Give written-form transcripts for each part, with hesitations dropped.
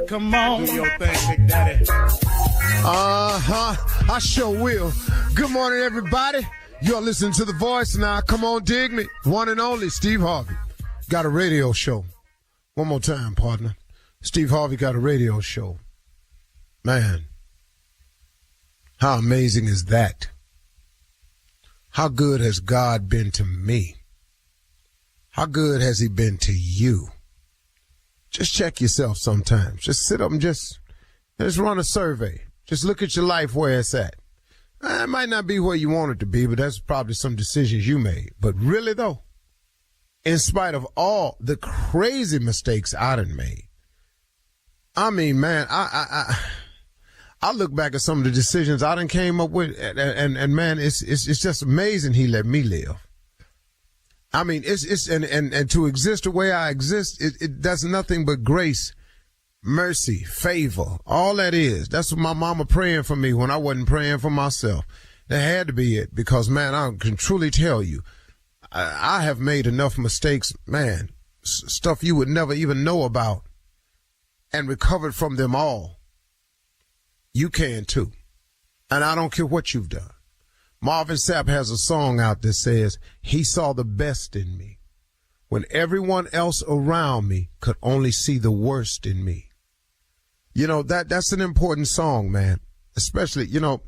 Come on. Do your thing, Big Daddy. I sure will. Good morning, everybody. You're listening to The Voice now. Come on, dig me. One and only Steve Harvey. Got a radio show. One more time, partner. Steve Harvey got a radio show. Man, how amazing is that? How good has God been to me? How good has he been to you? Just check yourself sometimes. Just sit up and just run a survey. Just look at your life where it's at. It might not be where you want it to be, but that's probably some decisions you made. But really, though, in spite of all the crazy mistakes I done made, I mean, man, I look back at some of the decisions I done came up with, and man, it's just amazing he let me live. I mean, and to exist the way I exist, it does nothing but grace, mercy, favor, all that is. That's what my mama praying for me when I wasn't praying for myself. That had to be it, because, man, I can truly tell you, I have made enough mistakes, man, stuff you would never even know about, and recovered from them all. You can too. And I don't care what you've done. Marvin Sapp has a song out that says, he saw the best in me when everyone else around me could only see the worst in me. You know, that's an important song, man. Especially, you know,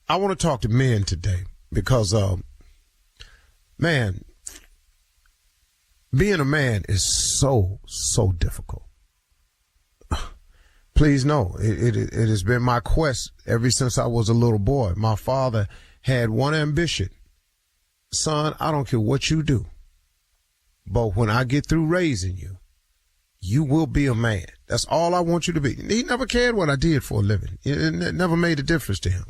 I want to talk to men today because, man, being a man is so difficult. Please know, it has been my quest ever since I was a little boy. My father had one ambition. Son, I don't care what you do, but when I get through raising you, you will be a man. That's all I want you to be. He never cared what I did for a living. It never made a difference to him.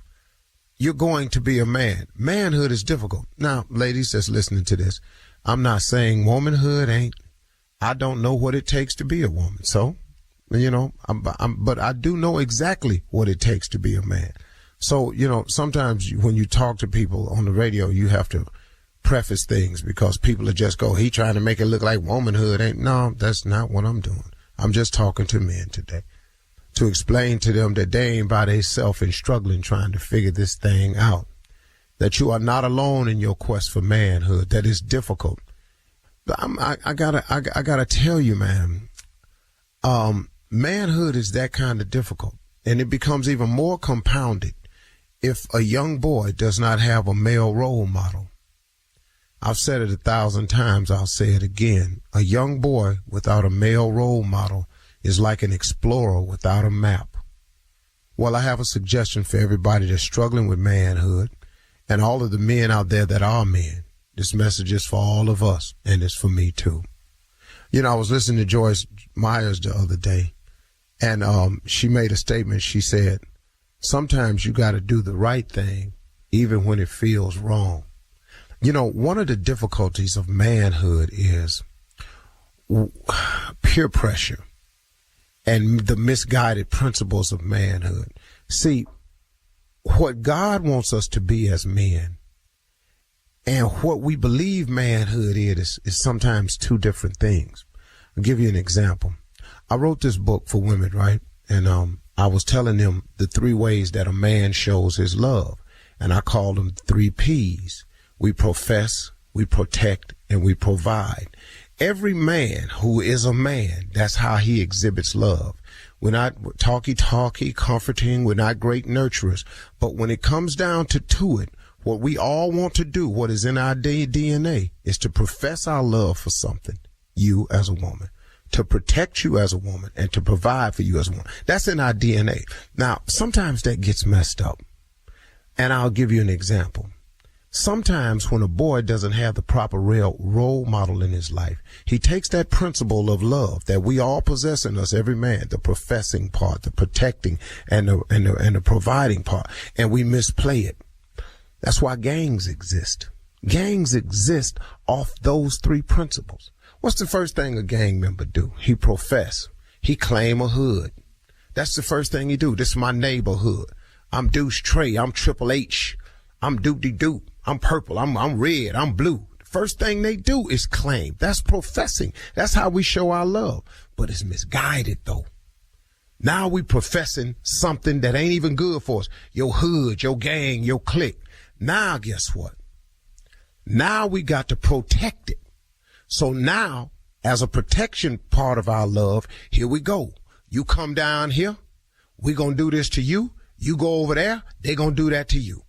You're going to be a man. Manhood is difficult. Now, ladies that's listening to this, I'm not saying womanhood ain't. I don't know what it takes to be a woman. So, you know, but I do know exactly what it takes to be a man. So, you know, sometimes when you talk to people on the radio, you have to preface things because people will just go, he trying to make it look like womanhood ain't. No, that's not what I'm doing. I'm just talking to men today to explain to them that they ain't by themselves and struggling trying to figure this thing out, that you are not alone in your quest for manhood, that is difficult. But I gotta tell you, man, manhood is that kind of difficult, and it becomes even more compounded if a young boy does not have a male role model. I've said it 1,000 times. I'll say it again. A young boy without a male role model is like an explorer without a map. Well, I have a suggestion for everybody that's struggling with manhood and all of the men out there that are men. This message is for all of us, and it's for me too. You know, I was listening to Joyce Myers the other day, and she made a statement. She said, sometimes you got to do the right thing even when it feels wrong. You know, one of the difficulties of manhood is peer pressure and the misguided principles of manhood. See, what God wants us to be as men and what we believe manhood is sometimes two different things. I'll give you an example. I wrote this book for women, right? And I was telling them the 3 ways that a man shows his love. And I called them 3 P's. We profess, we protect, and we provide. Every man who is a man, that's how he exhibits love. We're not talky, comforting. We're not great nurturers. But when it comes down to it, what we all want to do, what is in our DNA, is to profess our love for something, you as a woman, to protect you as a woman, and to provide for you as a woman. That's in our DNA. Now, sometimes that gets messed up. And I'll give you an example. Sometimes when a boy doesn't have the proper role model in his life, he takes that principle of love that we all possess in us, every man, the professing part, the protecting, and the providing part, and we misplay it. That's why gangs exist. Gangs exist off those 3 principles. What's the first thing a gang member do? He profess. He claim a hood. That's the first thing he do. This is my neighborhood. I'm Deuce Trey. I'm Triple H. I'm Doop-de-Doop. I'm purple. I'm red. I'm blue. The first thing they do is claim. That's professing. That's how we show our love. But it's misguided, though. Now we professing something that ain't even good for us. Your hood, your gang, your clique. Now guess what? Now we got to protect it. So now, as a protection part of our love, here we go. You come down here, we gonna do this to you. You go over there, they gonna do that to you.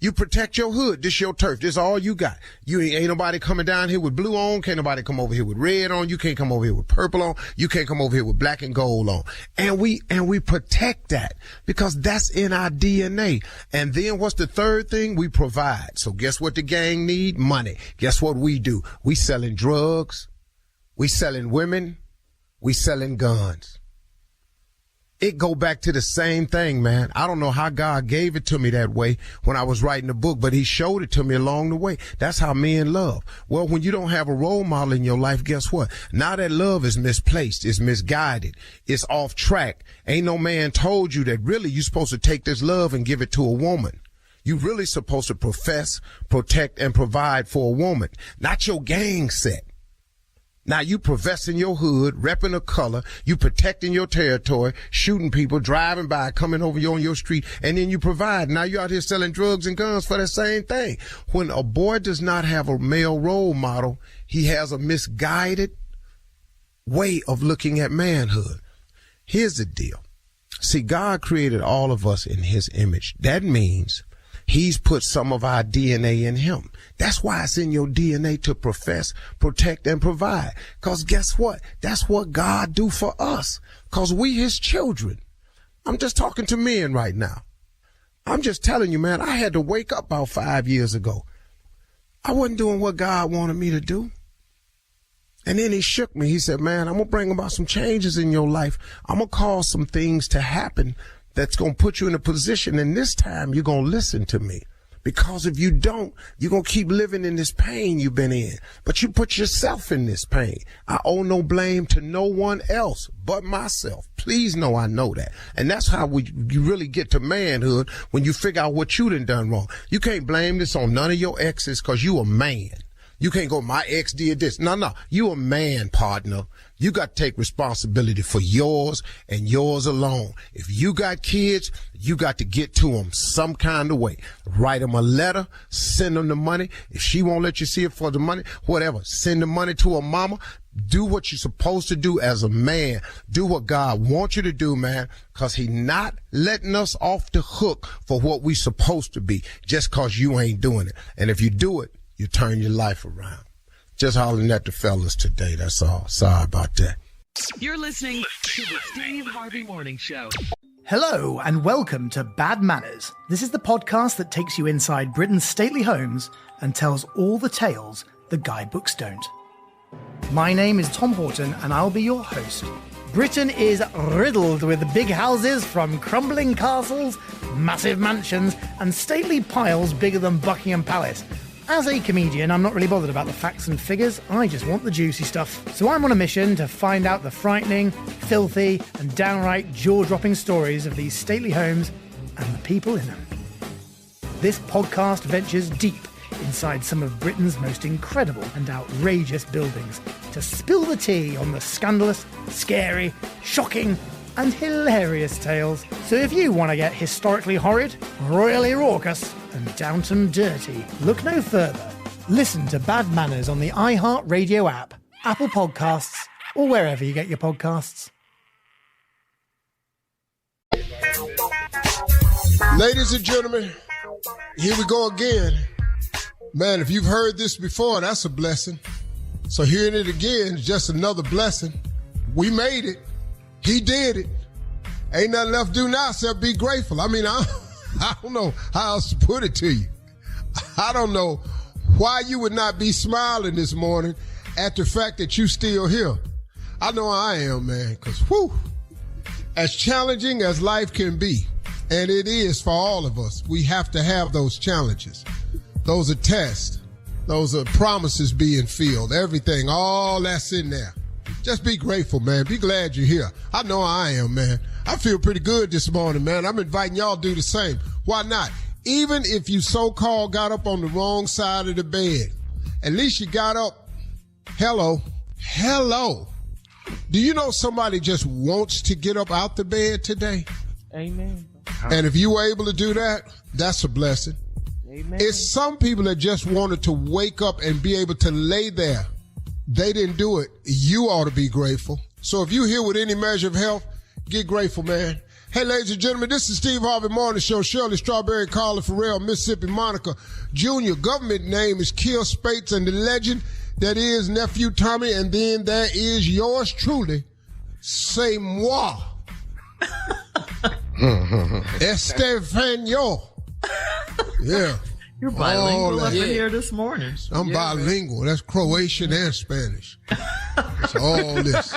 You protect your hood. This your turf. This all you got. You ain't nobody coming down here with blue on. Can't nobody come over here with red on. You can't come over here with purple on. You can't come over here with black and gold on. And we protect that because that's in our DNA. And then what's the third thing? We provide. So guess what the gang need? Money. Guess what we do? We selling drugs. We selling women. We selling guns. It go back to the same thing, man. I don't know how God gave it to me that way when I was writing the book, but he showed it to me along the way. That's how men love. Well, when you don't have a role model in your life, guess what? Now that love is misplaced, it's misguided, it's off track. Ain't no man told you that really you're supposed to take this love and give it to a woman. You really supposed to profess, protect, and provide for a woman, not your gang set. Now you professing your hood, repping a color, you protecting your territory, shooting people, driving by, coming over you on your street, and then you provide. Now you out here selling drugs and guns for the same thing. When a boy does not have a male role model, he has a misguided way of looking at manhood. Here's the deal. See, God created all of us in his image. That means he's put some of our DNA in him. That's why it's in your DNA to profess, protect, and provide. Because guess what? That's what God do for us. Because we his children. I'm just talking to men right now. I'm just telling you, man, I had to wake up about 5 years ago. I wasn't doing what God wanted me to do. And then he shook me. He said, man, I'm going to bring about some changes in your life. I'm going to cause some things to happen that's going to put you in a position, and this time you're going to listen to me. Because if you don't, you're going to keep living in this pain you've been in. But you put yourself in this pain. I owe no blame to no one else but myself. Please know I know that. And that's how you really get to manhood, when you figure out what you done wrong. You can't blame this on none of your exes because you a man. You can't go, my ex did this. No. You a man, partner. You got to take responsibility for yours and yours alone. If you got kids, you got to get to them some kind of way. Write them a letter, send them the money. If she won't let you see it for the money, whatever, send the money to her mama. Do what you're supposed to do as a man. Do what God wants you to do, man, because he not letting us off the hook for what we supposed to be just because you ain't doing it. And if you do it, you turn your life around. Just hollering at the fellas today, that's all. Sorry about that. You're listening to the Steve Harvey Morning Show. Hello and welcome to Bad Manners. This is the podcast that takes you inside Britain's stately homes and tells all the tales the guidebooks don't. My name is Tom Horton and I'll be your host. Britain is riddled with big houses, from crumbling castles, massive mansions, and stately piles bigger than Buckingham Palace. As a comedian, I'm not really bothered about the facts and figures, I just want the juicy stuff. So I'm on a mission to find out the frightening, filthy, and downright jaw-dropping stories of these stately homes and the people in them. This podcast ventures deep inside some of Britain's most incredible and outrageous buildings to spill the tea on the scandalous, scary, shocking, and hilarious tales. So if you want to get historically horrid, royally raucous, and downton dirty, look no further. Listen to Bad Manners on the iHeartRadio app, Apple Podcasts, or wherever you get your podcasts. Ladies and gentlemen, here we go again. Man, if you've heard this before, that's a blessing. So hearing it again is just another blessing. We made it. He did it. Ain't nothing left to do now except be grateful. I mean, I don't know how else to put it to you. I don't know why you would not be smiling this morning at the fact that you still here. I know I am, man, because as challenging as life can be, and it is for all of us, we have to have those challenges. Those are tests. Those are promises being filled. Everything, all that's in there. Just be grateful, man. Be glad you're here. I know I am, man. I feel pretty good this morning, man. I'm inviting y'all to do the same. Why not? Even if you so-called got up on the wrong side of the bed, at least you got up. Hello. Do you know somebody just wants to get up out the bed today? Amen. And if you were able to do that, that's a blessing. Amen. It's some people that just wanted to wake up and be able to lay there. They didn't do it. You ought to be grateful. So if you're here with any measure of health, get grateful, man. Hey, ladies and gentlemen, this is Steve Harvey Morning Show. Shirley Strawberry, Carla Farrell, Mississippi Monica Jr. Government name is Kill Spates, and the legend that is Nephew Tommy, and then there is yours truly, C'est moi. Estefano. Yeah. You're bilingual up in here this morning. I'm bilingual. That's Croatian and Spanish. It's all this.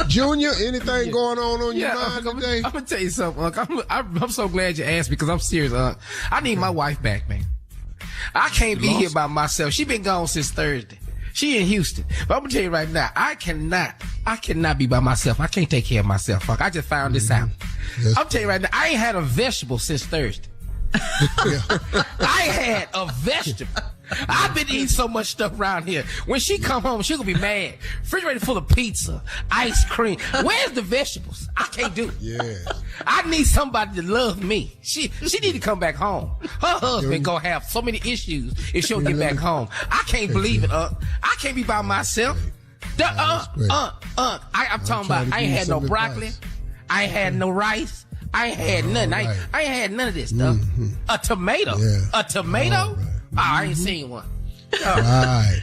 Junior, anything going on your mind today? I'm gonna tell you something, Unc. I'm so glad you asked me because I'm serious, Unc. I need my wife back, man. I can't be here by myself. She been gone since Thursday. She in Houston. But I'm gonna tell you right now, I cannot be by myself. I can't take care of myself, Unc. I just found this out. Yes. I'm telling you right now, I ain't had a vegetable since Thursday. I had a vegetable. I've been eating so much stuff around here. When she come home, she gonna be mad. Refrigerator full of pizza, ice cream. Where's the vegetables? I can't do it. Yes. I need somebody to love me. She need to come back home. Her husband gonna have so many issues if she don't get back home. I can't believe it, I can't be by myself. I'm talking about I ain't had no broccoli. I ain't had no rice. I ain't had nothing. I ain't had none of this stuff. Mm-hmm. A tomato? Yeah. A tomato? Right. Oh, I ain't seen one. Right.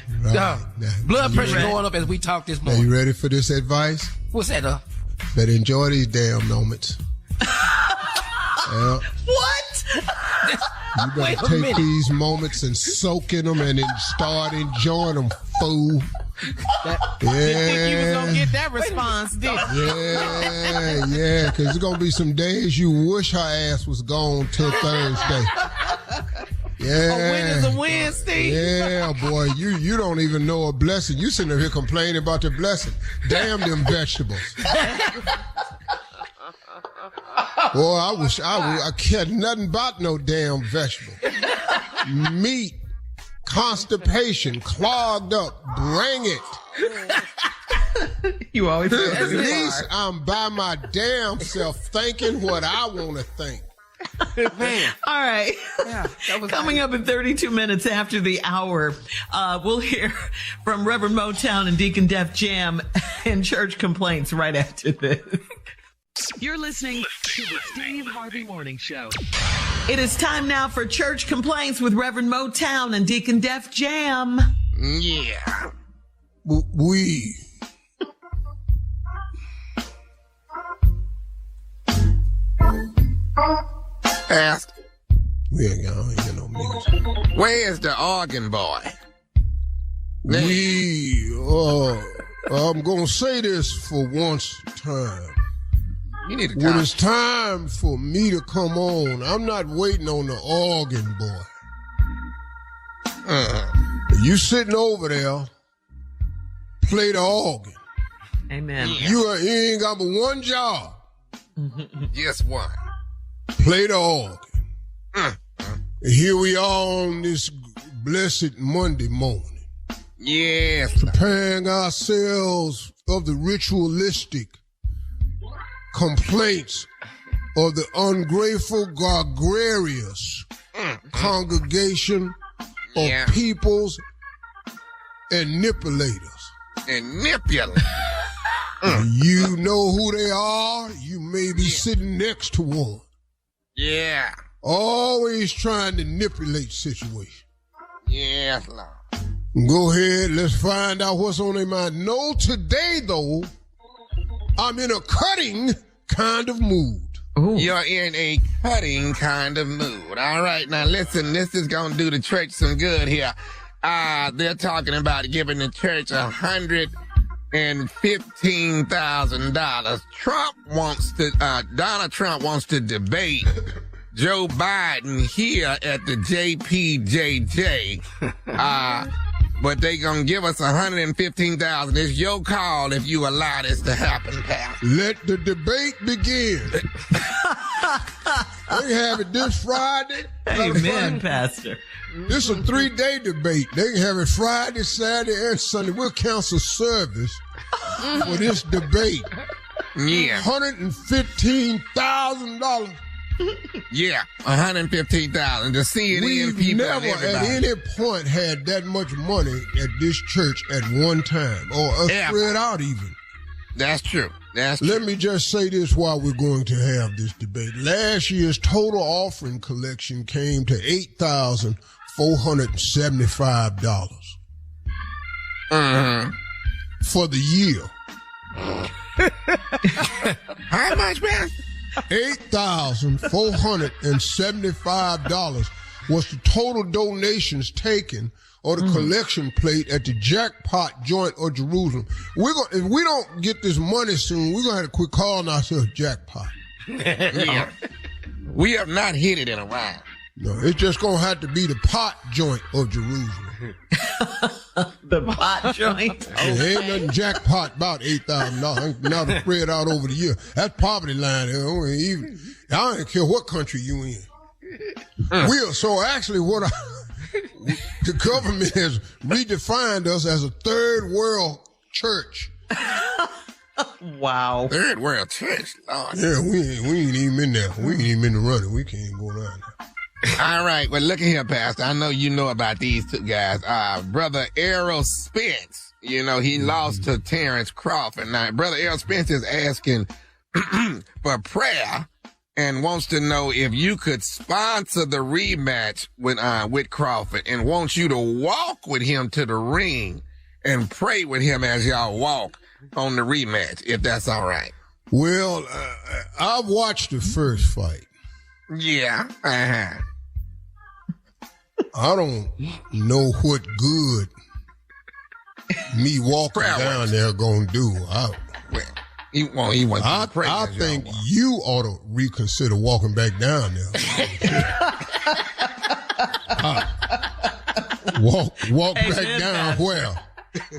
Blood pressure going up as we talk this morning. Are you ready for this advice? What's that, Better enjoy these damn moments. What? You better take these moments and soak in them and then start enjoying them, fool. Didn't think you was gonna get that response, did you? Yeah, because there's gonna be some days you wish her ass was gone till Thursday. Yeah. When is a Wednesday? Yeah, boy, you don't even know a blessing. You sitting here complaining about the blessing. Damn them vegetables. Boy, I cared nothing about no damn vegetable. Meat. Constipation, clogged up, bring it. You always say at least I'm by my damn self thinking what I want to think. Man. All right. Yeah, coming up in 32 minutes after the hour, we'll hear from Reverend Motown and Deacon Def Jam and church complaints right after this. You're listening to the Steve Harvey Morning Show. It is time now for church complaints with Reverend Motown and Deacon Def Jam. Yeah. We. Ask. We ain't got no music. Where's the organ boy? I'm gonna say this for once time. You need to when it's time for me to come on, I'm not waiting on the organ boy. You sitting over there, play the organ. Amen. You ain't got but one job. Just one. Play the organ. Here we are on this blessed Monday morning. Yes. Preparing ourselves of the ritualistic complaints of the ungrateful, gregarious congregation of peoples and manipulators. You know who they are. You may be sitting next to one. Yeah. Always trying to manipulate situation. Yes, Lord. Go ahead. Let's find out what's on their mind. No, today, though, I'm in a cutting kind of mood. Ooh. You're in a cutting kind of mood. All right, now listen, this is going to do the church some good here. They're talking about giving the church $115,000. Donald Trump wants to debate Joe Biden here at the JPJJ. But they gonna give us $115,000. It's your call if you allow this to happen, Pastor. Let the debate begin. They have it this Friday. Amen, Pastor. This is a 3-day debate. They can have it Friday, Saturday, and Sunday. We'll cancel service for this debate. Yeah. $115,000. Yeah, $115,000. The CNN We've people. never at any point had that much money at this church at one time, or spread out even. That's true. That's true. Let me just say this while we're going to have this debate. Last year's total offering collection came to $8,475 for the year. How much, man? $8,475 was the total donations taken or the collection plate at the Jackpot Joint of Jerusalem. If we don't get this money soon, we're going to have to quit calling ourselves Jackpot. Yeah. We have not hit it in a while. No, it's just going to have to be the Pot Joint of Jerusalem. The pot joint. There ain't nothing jackpot about $8,000. Now to spread out over the year. That's poverty line. I don't care what country you in. So actually the government has redefined us as a third world church. Wow. Third world church. Lord. Yeah, we ain't even in there. We ain't even in the running. We can't go down there. All right, well, look at here, Pastor. I know you know about these two guys. Brother Errol Spence, he lost to Terrence Crawford. Now, Brother Errol Spence is asking for prayer and wants to know if you could sponsor the rematch with Crawford and wants you to walk with him to the ring and pray with him as y'all walk on the rematch, if that's all right. Well, I've watched the first fight. Yeah, I don't know what good me walking down there gonna do. He wants I think you ought to reconsider walking back down there. Walk back down where?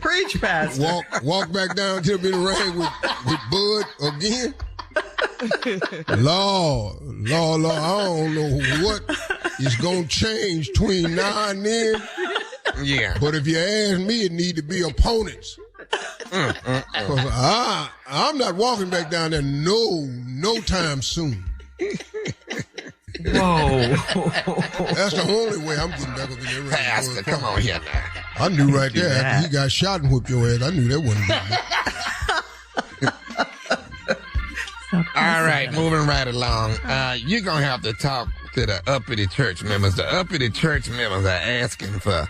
Preach, Pastor. Walk back down to the ring with Bud again. Lord, I don't know what is going to change between now and then. Yeah. But if you ask me, it need to be opponents. Because I'm not walking back down there no time soon. Whoa. That's the only way I'm getting back up in there. Pastor, come on here now. I knew right there after he got shot and whooped your ass, I knew that wasn't good. All right, moving right along. You're going to have to talk to the uppity church members. The uppity church members are asking for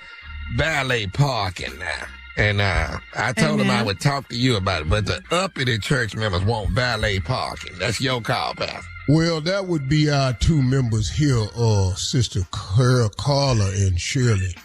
valet parking now. And I told them I would talk to you about it, but the uppity church members want valet parking. That's your call, Pastor. Well, that would be our two members here, Sister Carla and Shirley.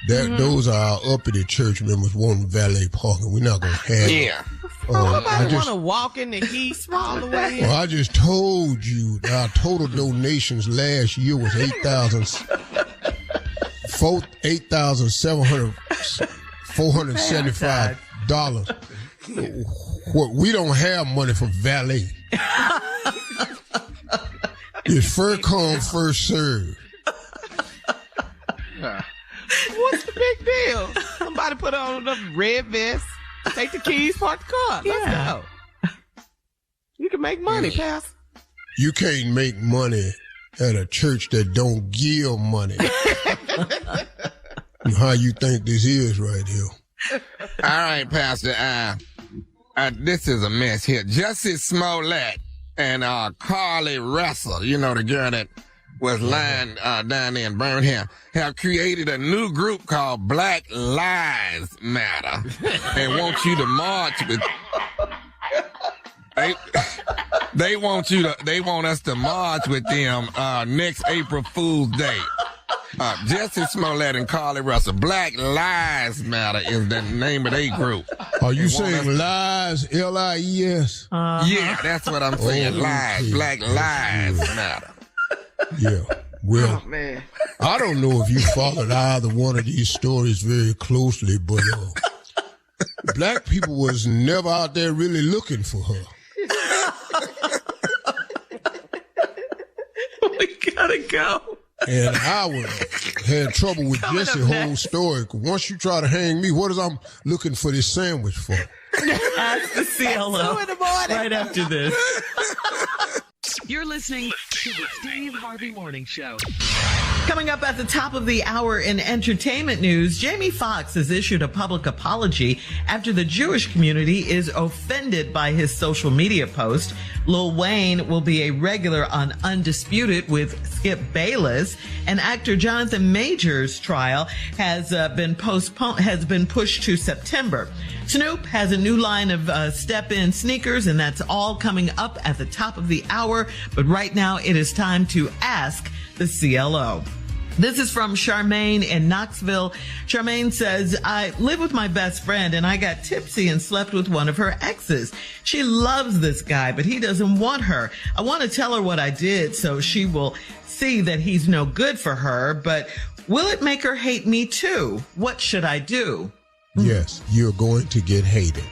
Those are our uppity church members wanting valet parking. We're not going to have it. Yeah. Nobody want to walk in the heat all the way in. Well, I just told you our total donations last year was $8,775. We don't have money for valet. It's first come, first serve. What's the big deal? Somebody put on a red vest, take the keys, park the car. Let's go. You can make money, Pastor. You can't make money at a church that don't give money. How you think this is right here? All right, Pastor. This is a mess here. Justice Smollett and Carly Russell, the girl that was lying down there in Birmingham, have created a new group called Black Lives Matter and want you to march with. They want us to march with them next April Fool's Day. Justice Smollett and Carly Russell. Black Lives Matter is the name of their group. Are you saying lies, L-I-E-S? Yeah, that's what I'm saying. Lies. Okay. Black Lives Matter. Yeah. Well, Man. I don't know if you followed either one of these stories very closely, but black people was never out there really looking for her. We gotta go. And I had trouble with Jesse's whole story. Once you try to hang me, what is I'm looking for this sandwich for? Ask the CLO 2 in the morning. right after this. You're listening to the Steve Harvey Morning Show. Coming up at the top of the hour in entertainment news, Jamie Foxx has issued a public apology after the Jewish community is offended by his social media post. Lil Wayne will be a regular on Undisputed with Skip Bayless, and actor Jonathan Majors' trial has been pushed to September. Snoop has a new line of step-in sneakers, and that's all coming up at the top of the hour. But right now, it is time to ask the CLO. This is from Charmaine in Knoxville. Charmaine says, I live with my best friend and I got tipsy and slept with one of her exes. She loves this guy, but he doesn't want her. I want to tell her what I did so she will see that he's no good for her, but will it make her hate me too? What should I do? Yes, you're going to get hated.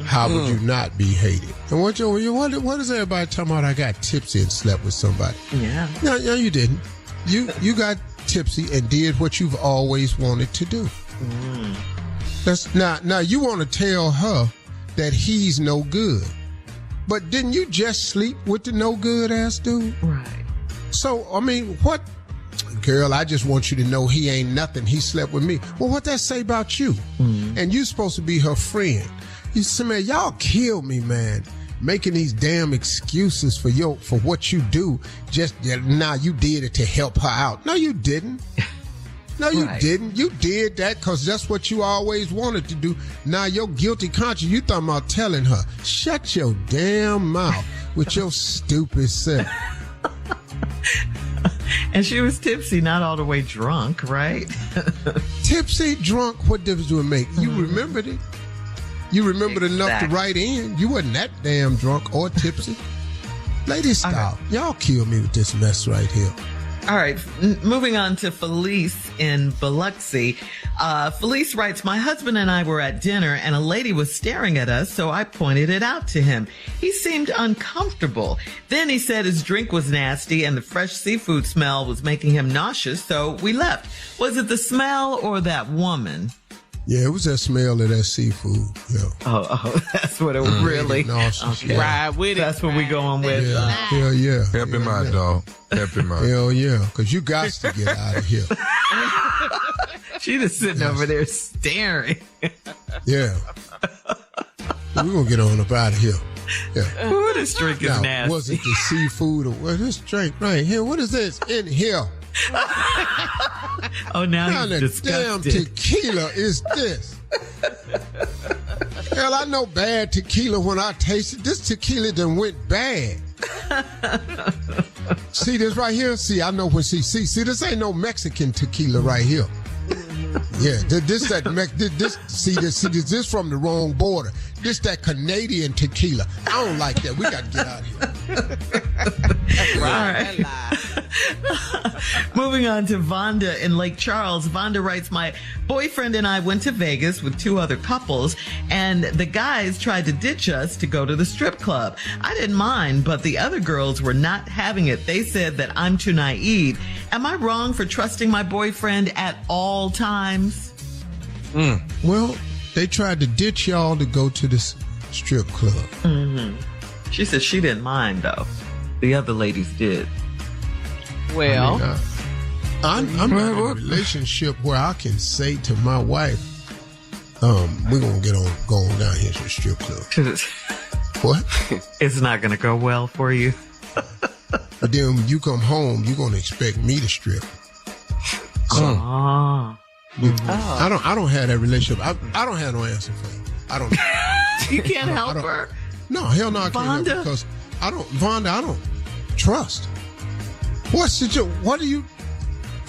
How would you not be hated? And what is everybody talking about? I got tipsy and slept with somebody. Yeah. No, you didn't. You got tipsy and did what you've always wanted to do. That's now you want to tell her that he's no good. But didn't you just sleep with the no good ass dude? Right. So, I mean, what? Girl, I just want you to know he ain't nothing. He slept with me. Well, what that say about you? And you supposed to be her friend. You say, man, y'all kill me, man. Making these damn excuses for what you do. Just now you did it to help her out. No, you didn't. No, you didn't. You did that because that's what you always wanted to do. Now your guilty conscience, you talking about telling her, shut your damn mouth with your stupid self. And she was tipsy, not all the way drunk, right? Tipsy, drunk, what difference do it make? You remembered it. You remembered enough to write in. You wasn't that damn drunk or tipsy. Ladies, stop. Okay. Y'all kill me with this mess right here. All right, moving on to Felice in Biloxi. Felice writes, my husband and I were at dinner and a lady was staring at us, so I pointed it out to him. He seemed uncomfortable. Then he said his drink was nasty and the fresh seafood smell was making him nauseous, so we left. Was it the smell or that woman? Yeah, it was that smell of that seafood. Yeah. Oh, that's what it was really. Okay. Ride with it. That's what we going with. Yeah. Help him out, dog. Help him out. Hell yeah, because you got to get out of here. She just sitting over there staring. Yeah. We're going to get on up out of here. Yeah. Ooh, this drink is nasty. Was it the seafood or what? This drink right here? What is this in here? Oh, now the damn tequila is this? Hell, I know bad tequila when I taste it. This tequila done went bad. See this right here? See, I know when see, this ain't no Mexican tequila right here. Yeah, this from the wrong border. This that Canadian tequila. I don't like that. We got to get out of here. Right. Moving on to Vonda in Lake Charles. Vonda writes, my boyfriend and I went to Vegas with 2 other couples, and the guys tried to ditch us to go to the strip club. I didn't mind, but the other girls were not having it. They said that I'm too naive. Am I wrong for trusting my boyfriend at all times? Well, they tried to ditch y'all to go to this strip club. She said she didn't mind, though. The other ladies did. Well, I'm in a relationship where I can say to my wife, we're going to go on down here to the strip club. What? It's not going to go well for you. But then when you come home, you're going to expect me to strip. I don't have that relationship. I don't have no answer for you. I don't. You can't help her. No, hell no, I can't help her because I don't trust. What do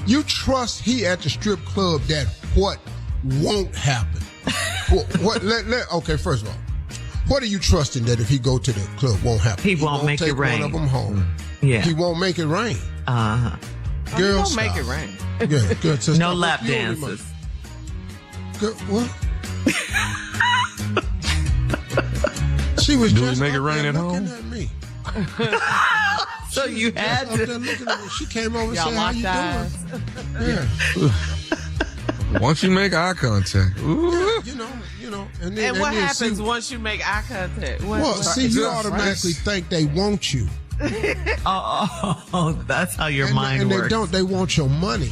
you trust he at the strip club that what won't happen? Okay, first of all, what are you trusting that if he go to the club won't happen? He won't make it rain. One of them home. Yeah. He won't make it rain. Girl, don't make it rain. Yeah, good. So no lap dances. Girl, what? She was just make it rain at home. At me. So you had to. She came over and said, "How you doing?" Yeah. Once you make eye contact, you know, you know. And what happens once you make eye contact? You automatically think they want you. Oh, that's how your mind and works. They don't. They want your money.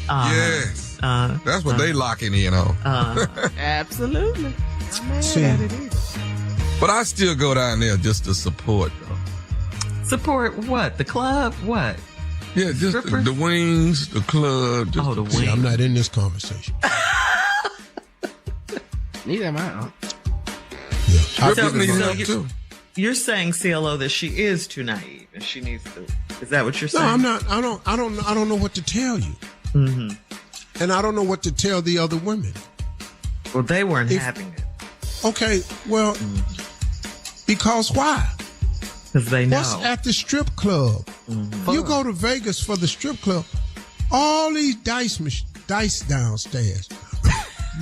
Yes. That's what they locking in on. Absolutely. But I still go down there just to support, though. Support what? The club? What? Yeah, just the wings, the club. The wings. See, I'm not in this conversation. Neither am I. Yeah. You're saying, CLO, that she is too naive and she needs to. Is that what you're saying? No, I'm not. I don't know what to tell you. Mm-hmm. And I don't know what to tell the other women. Well, they weren't having it. Okay, well, because why? Because they know. What's at the strip club? Mm-hmm. You go to Vegas for the strip club, all these dice downstairs,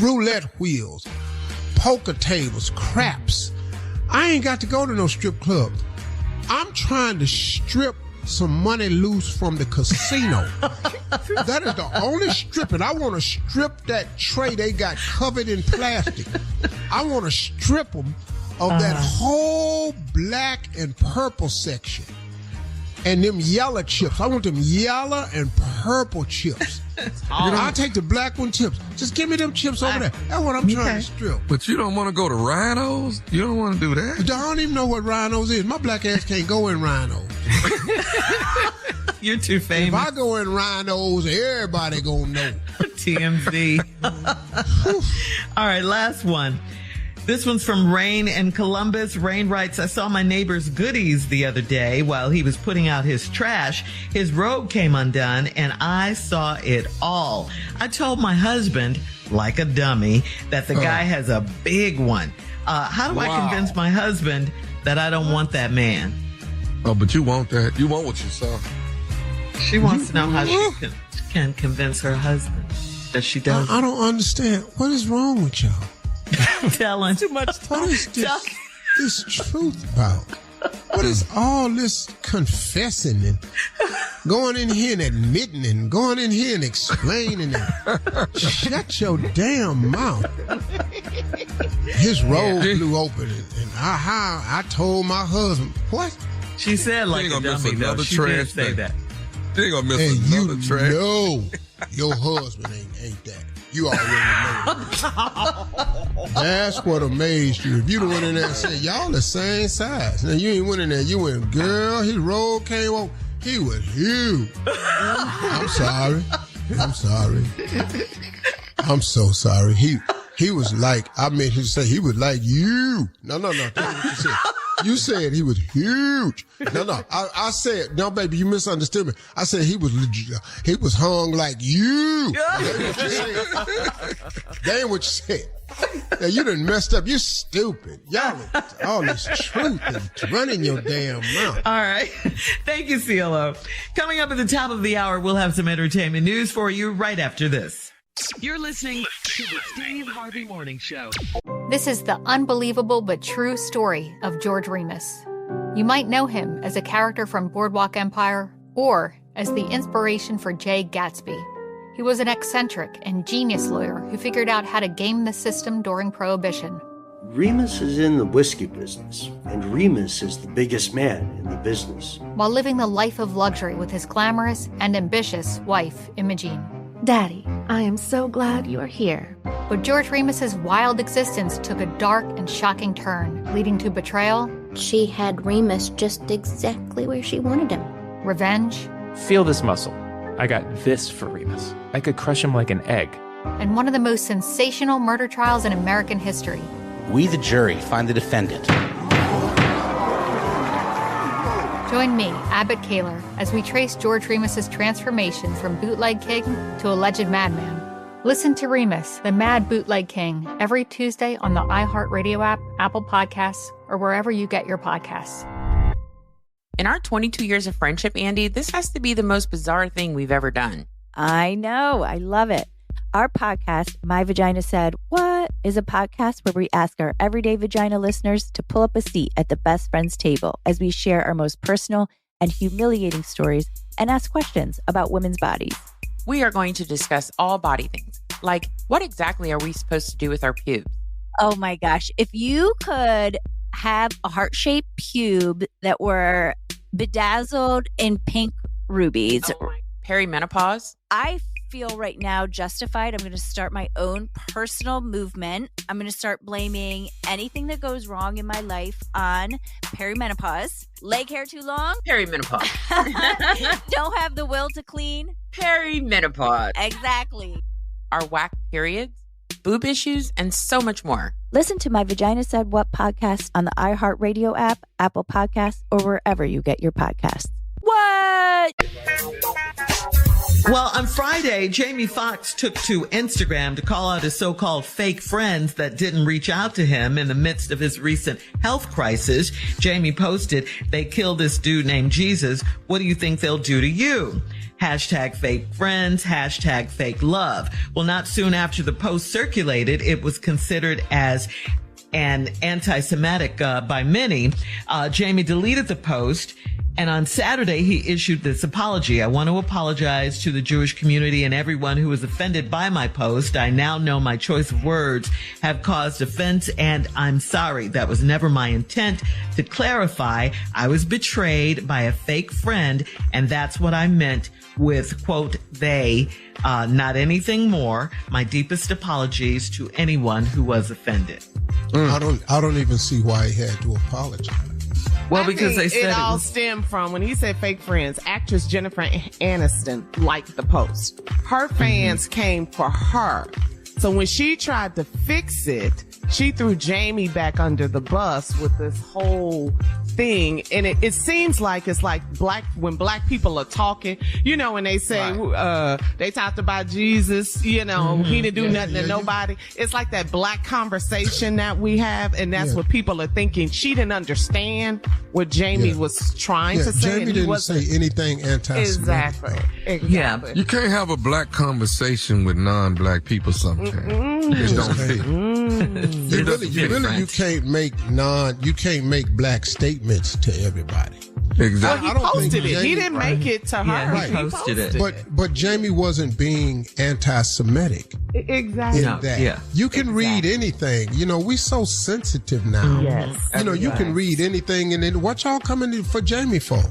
roulette wheels, poker tables, craps. I ain't got to go to no strip club. I'm trying to strip some money loose from the casino. That is the only stripping. I want to strip that tray they got covered in plastic. I want to strip them of that whole black and purple section. And them yellow chips. I want them yellow and purple chips. I'll take the black one chips. Just give me them chips over there. That's what I'm trying to strip. But you don't want to go to Rhinos? You don't want to do that? I don't even know what Rhinos is. My black ass can't go in Rhinos. You're too famous. If I go in Rhinos, everybody gonna know. TMZ. All right, last one. This one's from Rain in Columbus. Rain writes, I saw my neighbor's goodies the other day while he was putting out his trash. His robe came undone and I saw it all. I told my husband, like a dummy, that the guy has a big one. How do I convince my husband that I don't want that man? Oh, but you want that. You want what you saw. She wants to know how she can convince her husband that she does. I don't understand. What is wrong with y'all? Telling too much. What is this truth about? What is all this confessing and going in here and admitting and going in here and explaining and shut your damn mouth. His robe blew open and I told my husband, what? She said like a dummy though. She did say that. You ain't gonna miss another trash. No, your husband ain't that. You already know. That's what amazed you. If you'd have went in there and said, y'all the same size. Now you ain't went in there. You went, girl, his robe came on. He was huge. I'm sorry. I'm so sorry. He was like, I meant to say he was like you. No. That's what you said. You said he was huge. No. I said, no, baby, you misunderstood me. I said he was hung like you. That ain't what you said. Now, you done messed up. You stupid. Y'all, all this truth and running your damn mouth. All right. Thank you, CLO. Coming up at the top of the hour, we'll have some entertainment news for you right after this. You're listening to the Steve Harvey Morning Show. This is the unbelievable but true story of George Remus. You might know him as a character from Boardwalk Empire or as the inspiration for Jay Gatsby. He was an eccentric and genius lawyer who figured out how to game the system during Prohibition. Remus is in the whiskey business, and Remus is the biggest man in the business. While living the life of luxury with his glamorous and ambitious wife, Imogene. Daddy, I am so glad you are here. But George Remus's wild existence took a dark and shocking turn, leading to betrayal. She had Remus just exactly where she wanted him. Revenge. Feel this muscle. I got this for Remus. I could crush him like an egg. And one of the most sensational murder trials in American history. We, the jury, find the defendant. Join me, Abbott Kaler, as we trace George Remus's transformation from bootleg king to alleged madman. Listen to Remus, the Mad Bootleg King, every Tuesday on the iHeartRadio app, Apple Podcasts, or wherever you get your podcasts. In our 22 years of friendship, Andy, this has to be the most bizarre thing we've ever done. I know. I love it. Our podcast, My Vagina Said What, is a podcast where we ask our everyday vagina listeners to pull up a seat at the best friends table as we share our most personal and humiliating stories and ask questions about women's bodies. We are going to discuss all body things, like what exactly are we supposed to do with our pubes? Oh my gosh. If you could have a heart-shaped pube that were bedazzled in pink rubies. Perimenopause? I feel right now justified. I'm going to start my own personal movement. I'm going to start blaming anything that goes wrong in my life on perimenopause. Leg hair too long? Perimenopause. Don't have the will to clean? Perimenopause. Exactly. Our whack periods, boob issues, and so much more. Listen to My Vagina Said What podcast on the iHeartRadio app, Apple Podcasts, or wherever you get your podcasts. What? Well, on Friday, Jamie Foxx took to Instagram to call out his so-called fake friends that didn't reach out to him in the midst of his recent health crisis. Jamie posted, "They killed this dude named Jesus. What do you think they'll do to you?" Hashtag fake friends, hashtag fake love. Well, not soon after the post circulated, it was considered as an anti-Semitic by many. Jamie deleted the post. And on Saturday, he issued this apology. "I want to apologize to the Jewish community and everyone who was offended by my post. I now know my choice of words have caused offense, and I'm sorry. That was never my intent. To clarify, I was betrayed by a fake friend, and that's what I meant with, quote, they, not anything more. My deepest apologies to anyone who was offended." I don't even see why he had to apologize. Well, because they said it all stemmed from when he said fake friends. Actress Jennifer Aniston liked the post. Her fans came for her. So when she tried to fix it, she threw Jamie back under the bus with this whole thing. And it seems like it's like when black people are talking, you know, when they say, they talked about Jesus, you know, he didn't do nothing to nobody. It's like that black conversation that we have. And that's what people are thinking. She didn't understand what Jamie was trying to say. Jamie didn't say anything anti-Semitic. Exactly. Yeah. You can't have a black conversation with non-black people sometimes. It don't fit. You can't make black statements to everybody. Exactly. Well, he posted it. He didn't make it to her. Yeah, he posted it. But Jamie wasn't being anti-Semitic. Exactly. In that. You can read anything. You know, we so sensitive now. Yes. You know, you can read anything, and then what y'all coming for Jamie for?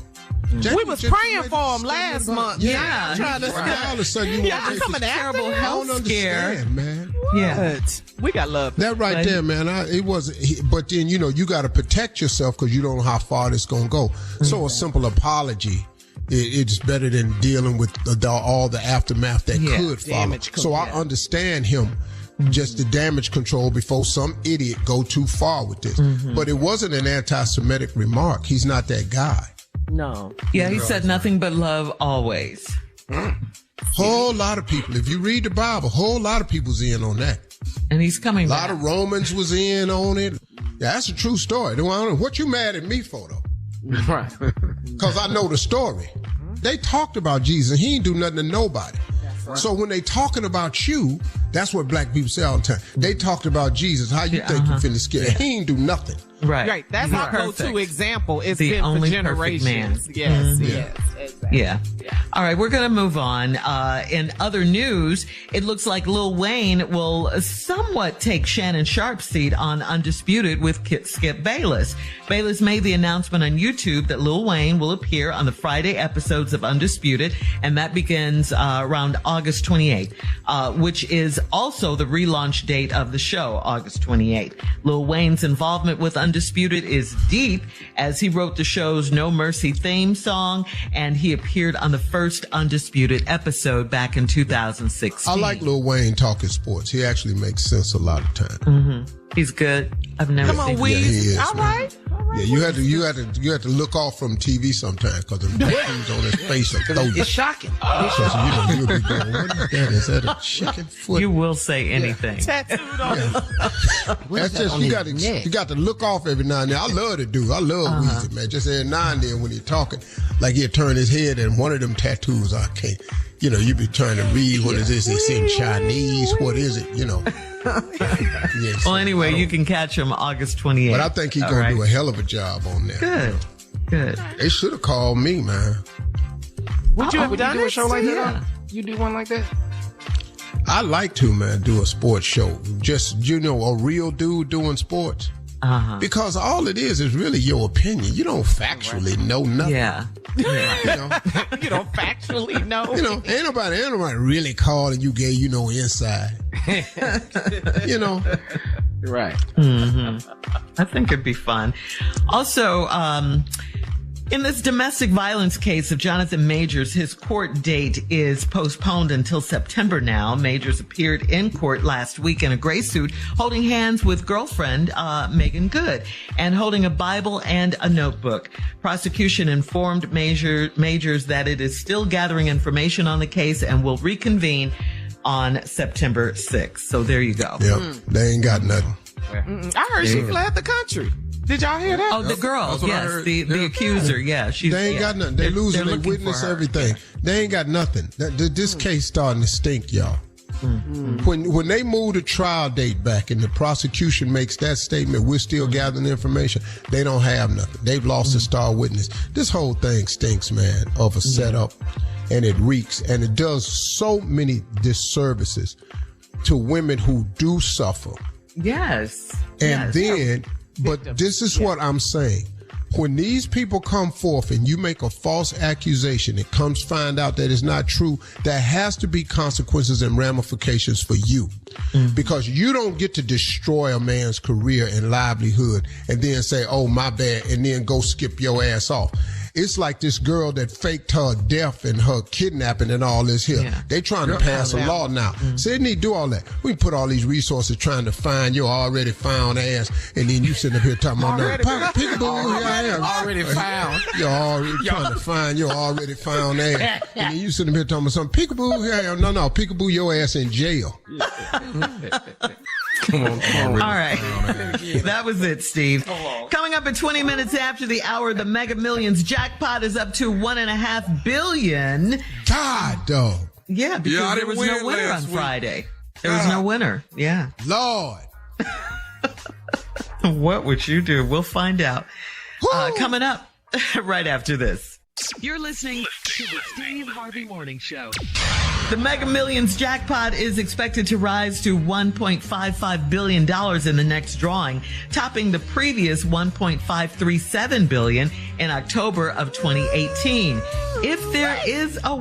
We was praying for him last month. Yeah. Trying to all of a sudden you want to coming terrible health scare, man. Yeah. We got love. That right there, man. But then, you know, you got to protect yourself because you don't know how far this going to go. So a simple apology, it's better than dealing with all the aftermath that could follow. So I understand him. Just the damage control before some idiot go too far with this. But it wasn't an anti-Semitic remark. He's not that guy. No. Yeah, he said nothing but love always. Whole lot of people, if you read the Bible, whole lot of people's in on that. And he's coming back. A lot of Romans was in on it. Yeah, that's a true story. What you mad at me for, though? Right. Because I know the story. They talked about Jesus. He ain't do nothing to nobody. Right. So when they talking about you, that's what black people say all the time. They talked about Jesus. How you think you finna scare? He ain't do nothing. Right. That's our go-to example. It's the been only for generations. Man. Yes. Exactly. Yeah. All right, we're going to move on. In other news, it looks like Lil Wayne will somewhat take Shannon Sharp's seat on Undisputed with Skip Bayless. Bayless made the announcement on YouTube that Lil Wayne will appear on the Friday episodes of Undisputed, and that begins around August 28th, which is also the relaunch date of the show, August 28th. Lil Wayne's involvement with Undisputed is deep, as he wrote the show's No Mercy theme song, and he appeared on the first Undisputed episode back in 2016. I like Lil Wayne talking sports. He actually makes sense a lot of times. He's good. I've never seen him. Yeah, he is. All right. Yeah, you had to look off from TV sometimes because the tattoos on his face are throw you. It's shocking. You'll be going, what is that? Is that a chicken foot? You will say anything. Tattooed on his That's just you got to look off every now and then. I love to do. I love Weezy, man. Just every now and then when he's talking, like he'll turn his head and one of them tattoos I can't. You know, you be trying to read what is this? It's in Chinese. What is it? You know. Well, anyway, you can catch him August 28th. But I think he's going to do a hell of a job on that. Good. They should have called me, man. Would you do a show like that? You do one like that? I like to, man, do a sports show. Just, a real dude doing sports. Uh-huh. Because all it is really your opinion. You don't factually know nothing. Yeah. You don't factually know. Ain't nobody really calling you gay, inside. Right. Mm-hmm. I think it'd be fun. Also, in this domestic violence case of Jonathan Majors, his court date is postponed until September now. Majors appeared in court last week in a gray suit, holding hands with girlfriend Megan Good, and holding a Bible and a notebook. Prosecution informed Majors that it is still gathering information on the case and will reconvene on September 6th. So there you go. Yep. They ain't got nothing. I heard she fled the country. Did y'all hear that? Oh, the girl, yes, the accuser, yeah. They ain't got nothing. They losing their witness, everything. They ain't got nothing. This case starting to stink, y'all. Mm-hmm. When they move the trial date back and the prosecution makes that statement, we're still gathering information, they don't have nothing. They've lost a star witness. This whole thing stinks, man, of a setup, and it reeks, and it does so many disservices to women who do suffer. Yes. And then... But this is what I'm saying. When these people come forth and you make a false accusation, it comes find out that it's not true, there has to be consequences and ramifications for you. Mm-hmm. Because you don't get to destroy a man's career and livelihood and then say, oh, my bad, and then go skip your ass off. It's like this girl that faked her death and her kidnapping and all this here. Yeah. They trying to pass a law now. Mm-hmm. So they need to do all that. We can put all these resources trying to find your already found ass, and then you sitting up here talking about peekaboo, here I am. Already found. You're already trying to find your already found ass. And then you sitting up here talking about something. Peekaboo, here I am. No, peekaboo, your ass in jail. Come on. All right. That was it, Steve. Coming up at 20 minutes after the hour, the Mega Millions jackpot is up to $1.5 billion. God, dog. Yeah, because there was no winner on Friday. There was no winner. Yeah. Lord. What would you do? We'll find out. Coming up right after this. You're listening to the Steve Harvey Morning Show. The Mega Millions jackpot is expected to rise to $1.55 billion in the next drawing, topping the previous $1.537 billion in October of 2018. If there is a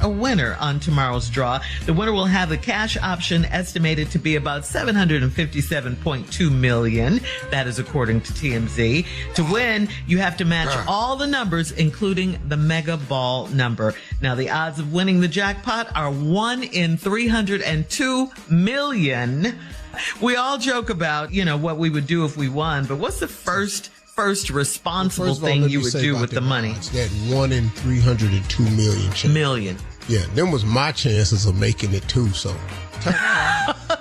winner on tomorrow's draw, the winner will have a cash option estimated to be about $757.2 million. That is according to TMZ. To win, you have to match all the numbers, including the mega ball number. Now, the odds of winning the jackpot are 1 in 302 million. We all joke about, what we would do if we won, but what's the first responsible thing you would do with the money? It's that 1 in 302 million chance. Million. Yeah, them was my chances of making it too, so.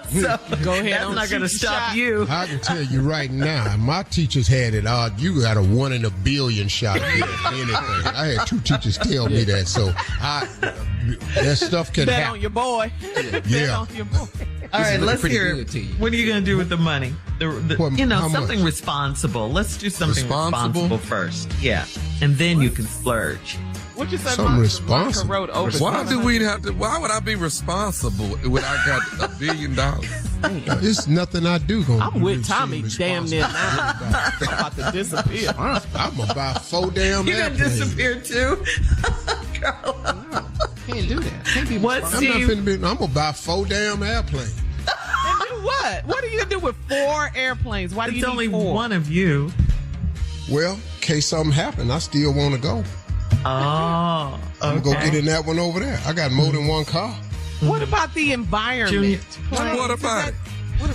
So go ahead. That's not going to stop you. I can tell you right now, my teachers had it odd. You got a 1 in a billion shot at anything. I had 2 teachers tell me that, so that stuff can happen. Bet on your boy. Yeah. Bet on your boy. All right, let's hear. What are you going to do with the money? Something responsible. Let's do something responsible first. Yeah, and then you can splurge. What you said? Something responsible. Why would I be responsible when I got $1 billion? It's nothing I do. I'm with Tommy damn near now. I'm about to disappear. I'm going to buy 4 damn airplanes. You're going to disappear too? Girl. No, can't do that. Can't be what, Steve? I'm going to buy 4 damn airplanes. And do what? What are you going to do with 4 airplanes? Why do you need 4? It's only one of you. Well, in case something happened, I still want to go. Oh, okay. I'm going to go get in that one over there. I got more than one car. What about the environment? What about it?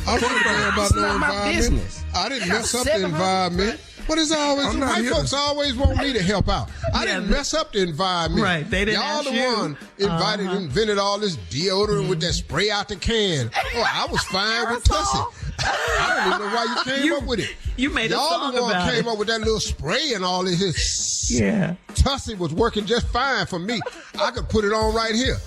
I don't care about no environment. Business. I didn't mess up the environment. What is always white folks always want me to help out? I didn't mess up the environment. Right, they didn't. Y'all ask the you. one invented all this deodorant with that spray out the can. Oh, I was fine with Tussie. I don't even know why you came up with it. You made a song Y'all the one about came it. up with that little spray and all this. Yeah. Tussie was working just fine for me. I could put it on right here.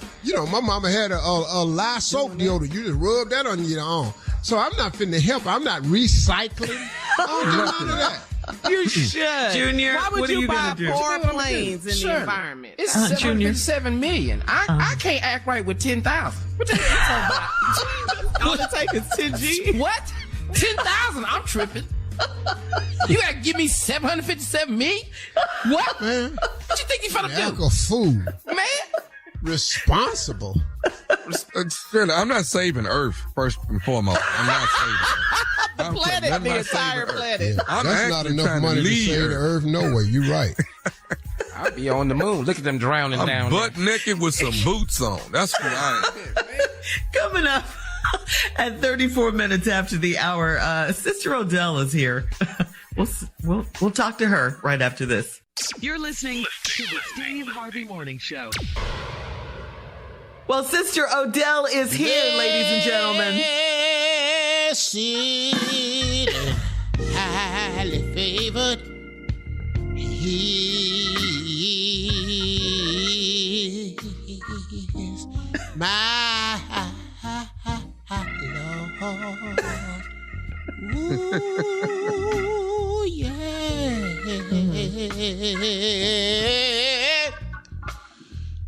My mama had a lye soap deodorant. You just rub that on your arm. So I'm not finna help. I'm not recycling. I don't do none of that. You should. Junior, why would what are you buy gonna do? four planes in the environment? It's $757 million. I can't act right with 10,000. What the hell you talking about? All it takes is 10 G. What? 10,000? I'm tripping. You gotta give me $757 million? What? Man, What you think you finna act do? a fool. Man? Responsible. I'm not saving Earth, first and foremost. I'm not saving Earth. The planet, the entire planet. Yeah, I'm that's not actually enough trying to money to leave save the Earth. No way. You're right. I'll be on the moon. Look at them drowning I'm down butt naked with some boots on. That's who I am. Coming up at 34 minutes after the hour, Sister Odell is here. We'll talk to her right after this. You're listening to the Steve Harvey Morning Show. Well, Sister Odell is here, ladies and gentlemen. Yes, highly favored. He is my Lord. Ooh, yeah.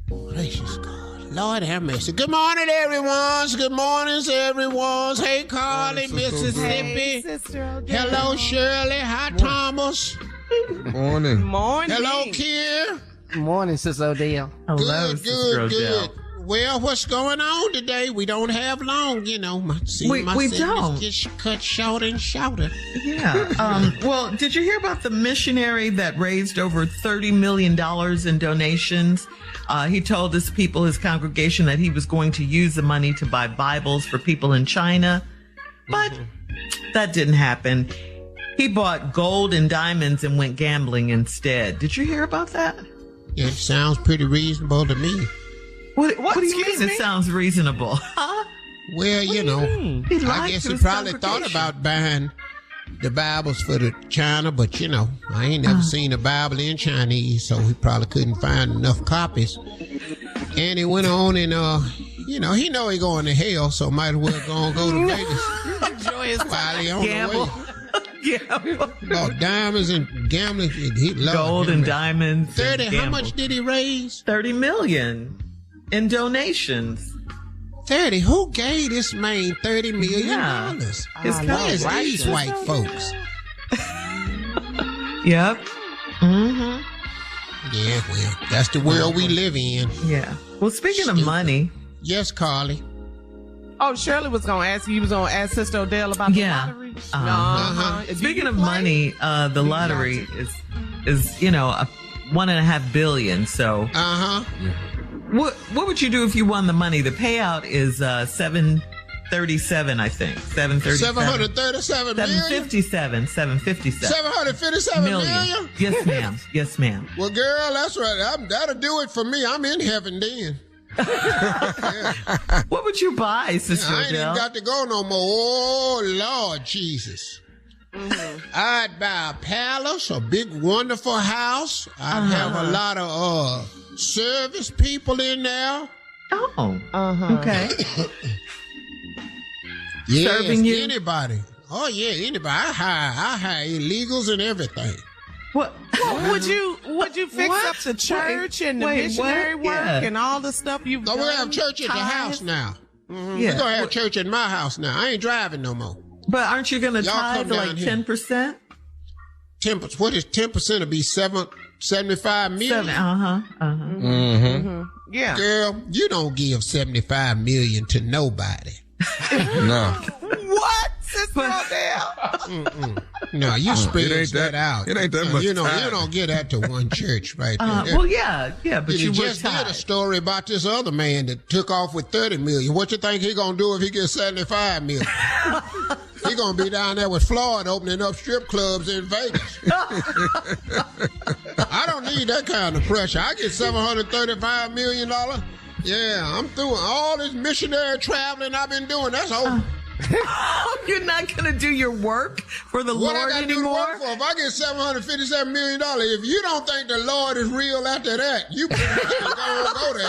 Gracious God. Lord have mercy. Good morning, everyone. Good mornings, everyone. Hey, Carly, Mississippi. Hey, Sister Odell. Hello, Shirley. Hi, Thomas. Morning. Morning. Hello, Kier. Good morning, Sis Odell. Hello, Good, Sister good, Odell. good. Well, what's going on today? We don't have long, you know. My We segments don't. get cut shorter and shorter. Yeah. Well, did you hear about the missionary that raised over $30 million in donations? He told his people, his congregation, that he was going to use the money to buy Bibles for people in China, but that didn't happen. He bought gold and diamonds and went gambling instead. Did you hear about that? It sounds pretty reasonable to me. What do you mean it sounds reasonable? Huh? Well, you know, He lied I guess to he his probably thought congregation. about buying the Bibles for the China, but you know, I ain't never seen a Bible in Chinese, so he probably couldn't find enough copies. And he went on and, you know he going to hell, so might as well go to Vegas. Enjoy his While he on Gamble. the way. Gamble. Bought diamonds and gambling. Gold and diamonds. 30. and How gamble. much did he raise? 30 million in donations. 30. Who gave this man $30 million? Yeah. His Where's congregation. these white folks? Yep. Mm-hmm. Yeah, well, that's the world we live in. Yeah. Well, speaking of money. Yes, Carly. Oh, Shirley was going to ask you. You was going to ask Sister Odell about the lottery? Speaking of money, the lottery is you know, $1.5 billion. So, what would you do if you won the money? The payout is $737, I think. $737 million. $757 million? Yes, ma'am. Yes, ma'am. Well, girl, that's right. That'll do it for me. I'm in heaven then. What would you buy, Sister I ain't even Odell? got to go no more. Oh, Lord Jesus. I'd buy a palace, a big, wonderful house. I'd have a lot of service people in there. Oh. Okay. Yes, Serving you? anybody. Oh, yeah, anybody. I hire illegals and everything. What? Would you fix up the church and the missionary work and all the stuff you've done? We're going to have church at the house now. Yeah. We're going to have church at my house now. I ain't driving no more. But aren't you going to Y'all tithe come like down here. 10%? 10%. What is 10%? It'll be $75 million. Yeah. Girl, you don't give $75 million to nobody. No. What, Sister Odell? No, you spread that out. It ain't that much You time. don't get that to one church right there. Well, yeah, but you would just did tithe. a story about this other man that took off with $30 million. What you think he gonna do if he gets $75 million? He gonna be down there with Floyd opening up strip clubs in Vegas. I don't need that kind of pressure. I get $735 million. Yeah, I'm through all this missionary traveling I've been doing. That's over. You're not going to do your work for the What Lord I got to do to anymore? work for? If I get $757 million, if you don't think the Lord is real after that, you pretty much can go to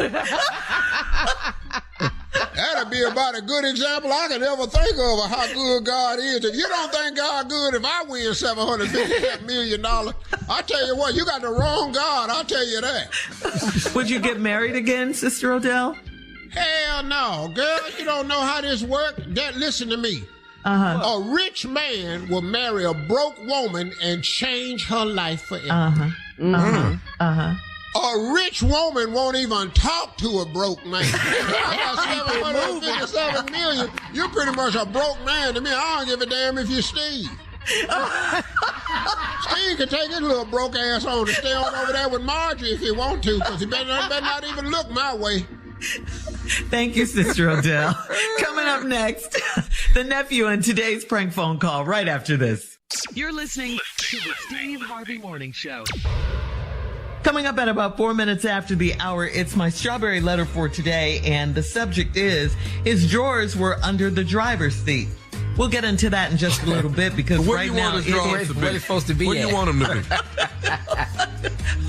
hell. That'd be about a good example I could ever think of how good God is. If you don't think God good, if I win $750 million, I tell you what, you got the wrong God. I'll tell you that. Would you get married again, Sister Odell? Hell no, girl. You don't know how this works. Listen to me. A rich man will marry a broke woman and change her life forever. A rich woman won't even talk to a broke man. I got $757 million. You're pretty much a broke man to me. I don't give a damn if you're Steve. Steve can take his little broke ass on and stay on over there with Marjorie if he want to, because he better not even look my way. Thank you, Sister Odell. Coming up next, the nephew and today's prank phone call right after this. You're listening to the Steve Harvey Morning Show. Coming up at about 4 minutes after the hour, it's my strawberry letter for today, and the subject is, his drawers were under the driver's seat. We'll get into that in just a little bit, because right now, where it's supposed to be. Where do you want him to be?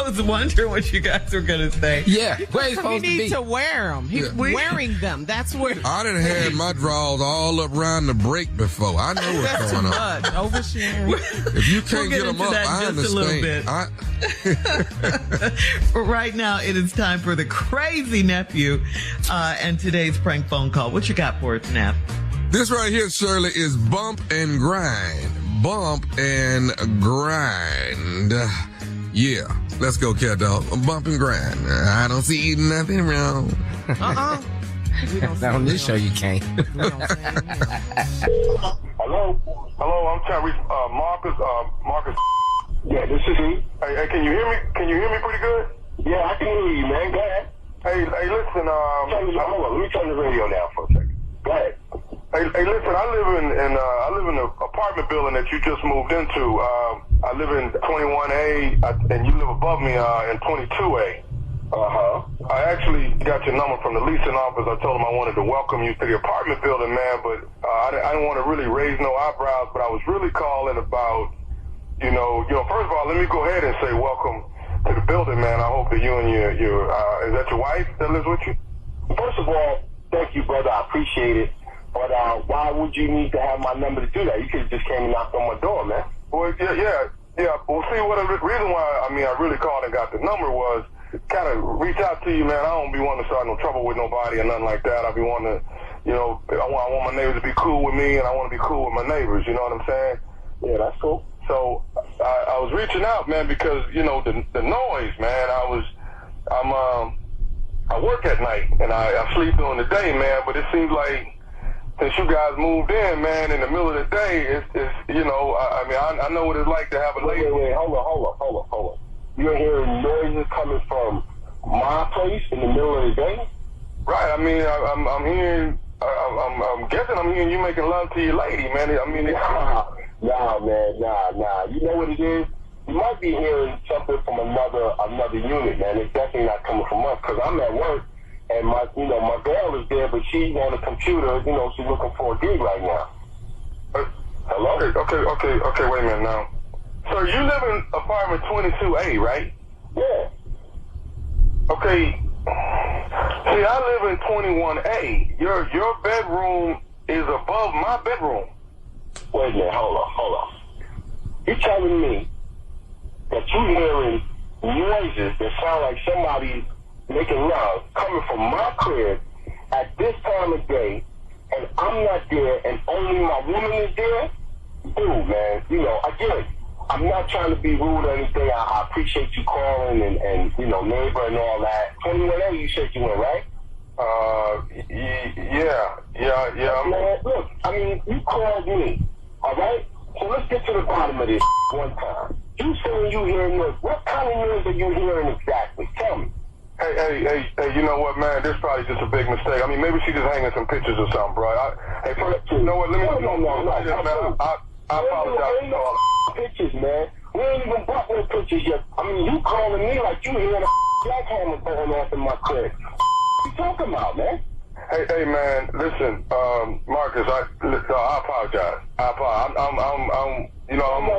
I was wondering what you guys were going to say. Yeah, where it's supposed to be. He needs to wear them. He's wearing them. That's where. I done had my drawers all up around the brake before. I know what's going on. Oversharing. If you can't get them up, I understand. Right now, it is time for the crazy nephew and today's prank phone call. What you got for us, Nap? This right here, Shirley, is bump and grind. Bump and grind. Yeah. Let's go, cat dog. Bump and grind. I don't see nothing wrong. On this show, you can't. Hello? Hello, I'm trying to reach Marcus. Marcus. Yeah, this is he. Hey, can you hear me? Can you hear me pretty good? Yeah, I can hear you, man. Go ahead. Hey, listen, hold on. Let me turn the radio down for a second. Go ahead. Hey, listen, I live in the apartment building that you just moved into. I live in 21A, and you live above me in 22A. I actually got your number from the leasing office. I told them I wanted to welcome you to the apartment building, man, but I didn't want to really raise no eyebrows, but I was really calling about, you know, first of all, let me go ahead and say welcome to the building, man. I hope that you and your is that your wife that lives with you? First of all, thank you, brother. I appreciate it. But why would you need to have my number to do that? You could have just came and knocked on my door, man. Well, yeah. Well, see, the reason why, I really called and got the number was kind of reach out to you, man. I don't be wanting to start no trouble with nobody or nothing like that. I be wanting to, I want my neighbors to be cool with me, and I want to be cool with my neighbors. You know what I'm saying? Yeah, that's cool. So I was reaching out, man, because, the noise, man. I work at night, and I sleep during the day, man, but it seems like since you guys moved in, man, in the middle of the day, it's I know what it's like to have a lady. Wait, hold on. You're hearing noises coming from my place in the middle of the day? Right, I'm guessing I'm hearing you making love to your lady, man. Nah, man. You know what it is? You might be hearing something from another unit, man. It's definitely not coming from us, because I'm at work. And my girl is there, but she's on the computer. She's looking for a gig right now. Hello? Okay. Wait a minute now. So you live in apartment 22A, right? Yeah. Okay. See, I live in 21A. Your bedroom is above my bedroom. Wait a minute. Hold on. You're telling me that you're hearing noises that sound like somebody making love coming from my crib at this time of day, and I'm not there, and only my woman is there? Dude, man, again, I'm not trying to be rude or anything. I appreciate you calling and neighbor and all that. 21A, you said you went, right? Yeah. Man, look, you called me, all right? So let's get to the bottom of this one time. You saying you hearing noise. What kind of noise are you hearing exactly? Tell me. Hey, you know what, man? This is probably just a big mistake. Maybe she just hanging some pictures or something, bro. You know what? Let me... No. I apologize. Ain't no pictures, man. We ain't even bought no pictures yet. You calling me like you hearing a jackhammer going off in my crib. What you talking about, man? Hey, man, listen, Marcus, I apologize. No, my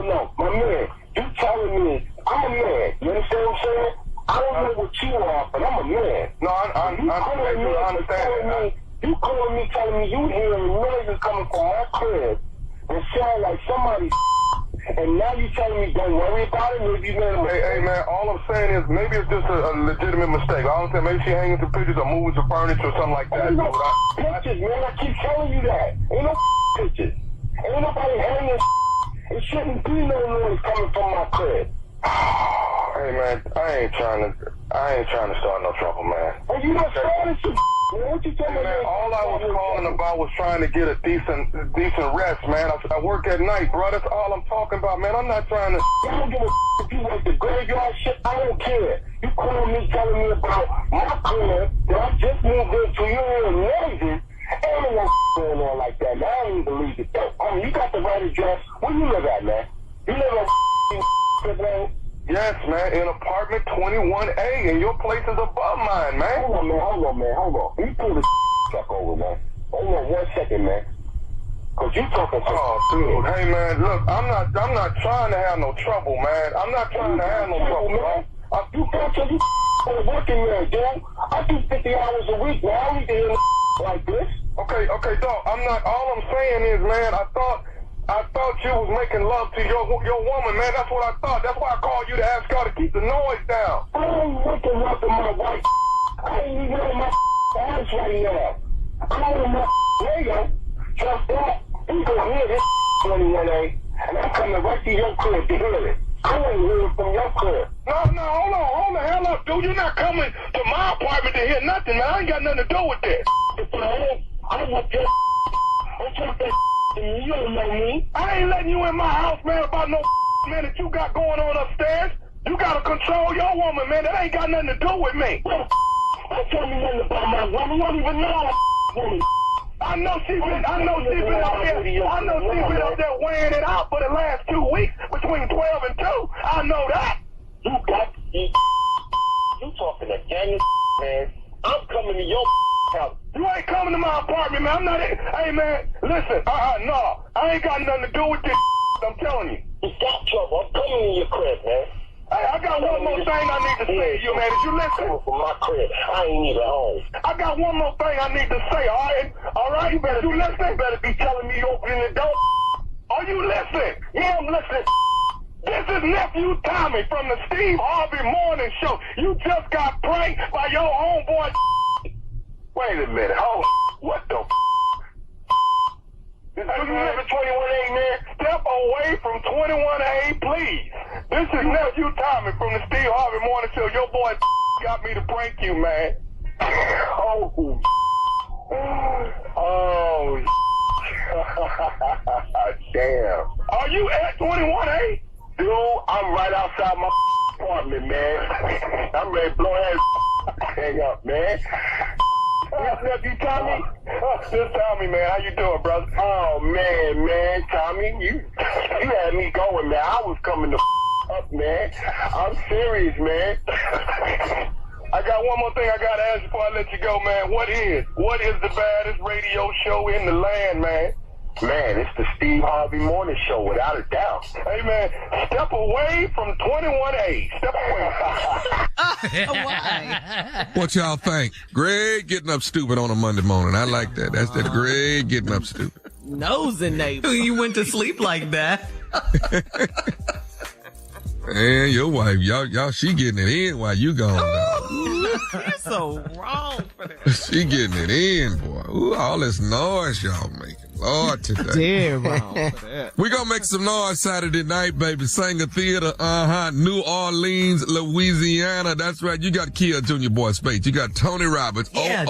man, you telling me I'm a man. You understand what I'm saying? I don't know what you are, but I'm a man. No, I understand. You calling about it. Maybe you made hey, man, all I'm saying is maybe it's just a legitimate mistake. I don't think maybe she hanging some pictures or moving some furniture or something like that. Ain't no pictures, man. I keep telling you that. Ain't no pictures. Ain't nobody hanging. It shouldn't be no noise coming from my crib. Hey, man, I ain't trying to start no trouble, man. Hey, you done started some man. What you talking about? Man, all I was calling about was trying to get a decent rest, man. I work at night, bro. That's all I'm talking about, man. I'm not trying to... I don't give a if you work the graveyard shit. I don't care. You call me telling me about my crib that I just moved into. You're amazing. Ain't no going on like that, man. I don't even believe it. You got the right address. Where you live at, man? You live at man? Yes, man, in apartment 21A, and your place is above mine, man. Hold on. You pull the truck over, man. Hold on 1 second, man. Cause you talking some dude. Hey, man, look, I'm not trying to have no trouble, man. I'm not trying to have no trouble, man. You got you working there, dude. I do 50 hours a week, man. I don't need to hear like this. Okay, dog. All I'm saying is, man, I thought you was making love to your woman, man. That's what I thought. That's why I called you to ask y'all to keep the noise down. I ain't making love to my wife. I ain't even on my ass right now. I'm on my radio. Just that. You can hear this 21A, and I'm coming right to your crib to hear it. I ain't hearing from your crib. No, hold the hell up, dude. You're not coming to my apartment to hear nothing, man. I ain't got nothing to do with this. I want your don't talk that to me. You don't know me. I ain't letting you in my house, man, about no man that you got going on upstairs. You gotta control your woman, man. That ain't got nothing to do with me. Don't tell me nothing about my woman. You don't even know woman. I know she been up there weighing it out for the last 2 weeks between 12 and 2. I know that. You talking again, man. I'm coming to your house. You ain't coming to my apartment, man. I'm not in. Hey, man, listen. No. I ain't got nothing to do with this. I'm telling you. You got trouble. I'm coming to your crib, man. Hey, I got one more thing I need to say to you, man. Did you listen? From my crib. I ain't even home. I got one more thing I need to say, all right? All right? You better be telling me you opening the door. Are you listening? Yeah, I'm listening. This is Nephew Tommy from the Steve Harvey Morning Show. You just got pranked by your homeboy. Wait a minute. Oh, what the Do you live at 21A, man? Step away from 21A, please. This is Nephew Tommy from the Steve Harvey Morning Show. Your boy got me to prank you, man. Oh, damn. Are you at 21A? Dude, I'm right outside my apartment, man. I'm ready to blow that hang up, man. Nephew Tommy? This Tommy, man. How you doing, brother? Oh, man, Tommy, you had me going, man. I was coming to up, man. I'm serious, man. I got one more thing I got to ask before I let you go, man. What is the baddest radio show in the land, man? Man, it's the Steve Harvey Morning Show, without a doubt. Hey, man, step away from 21A. Step away. Why? What y'all think? Greg getting up stupid on a Monday morning. I like that. That's that Greg getting up stupid. Nosing neighbor. You went to sleep like that. And your wife, y'all, she getting it in while you gone down. You're so wrong for that. She getting it in, boy. Ooh, all this noise y'all making. Lord, today. Damn wrong for that. We gonna make some noise Saturday night, baby. Sanger Theater, New Orleans, Louisiana. That's right. You got Kia Junior Boy Space. You got Tony Roberts. Yeah,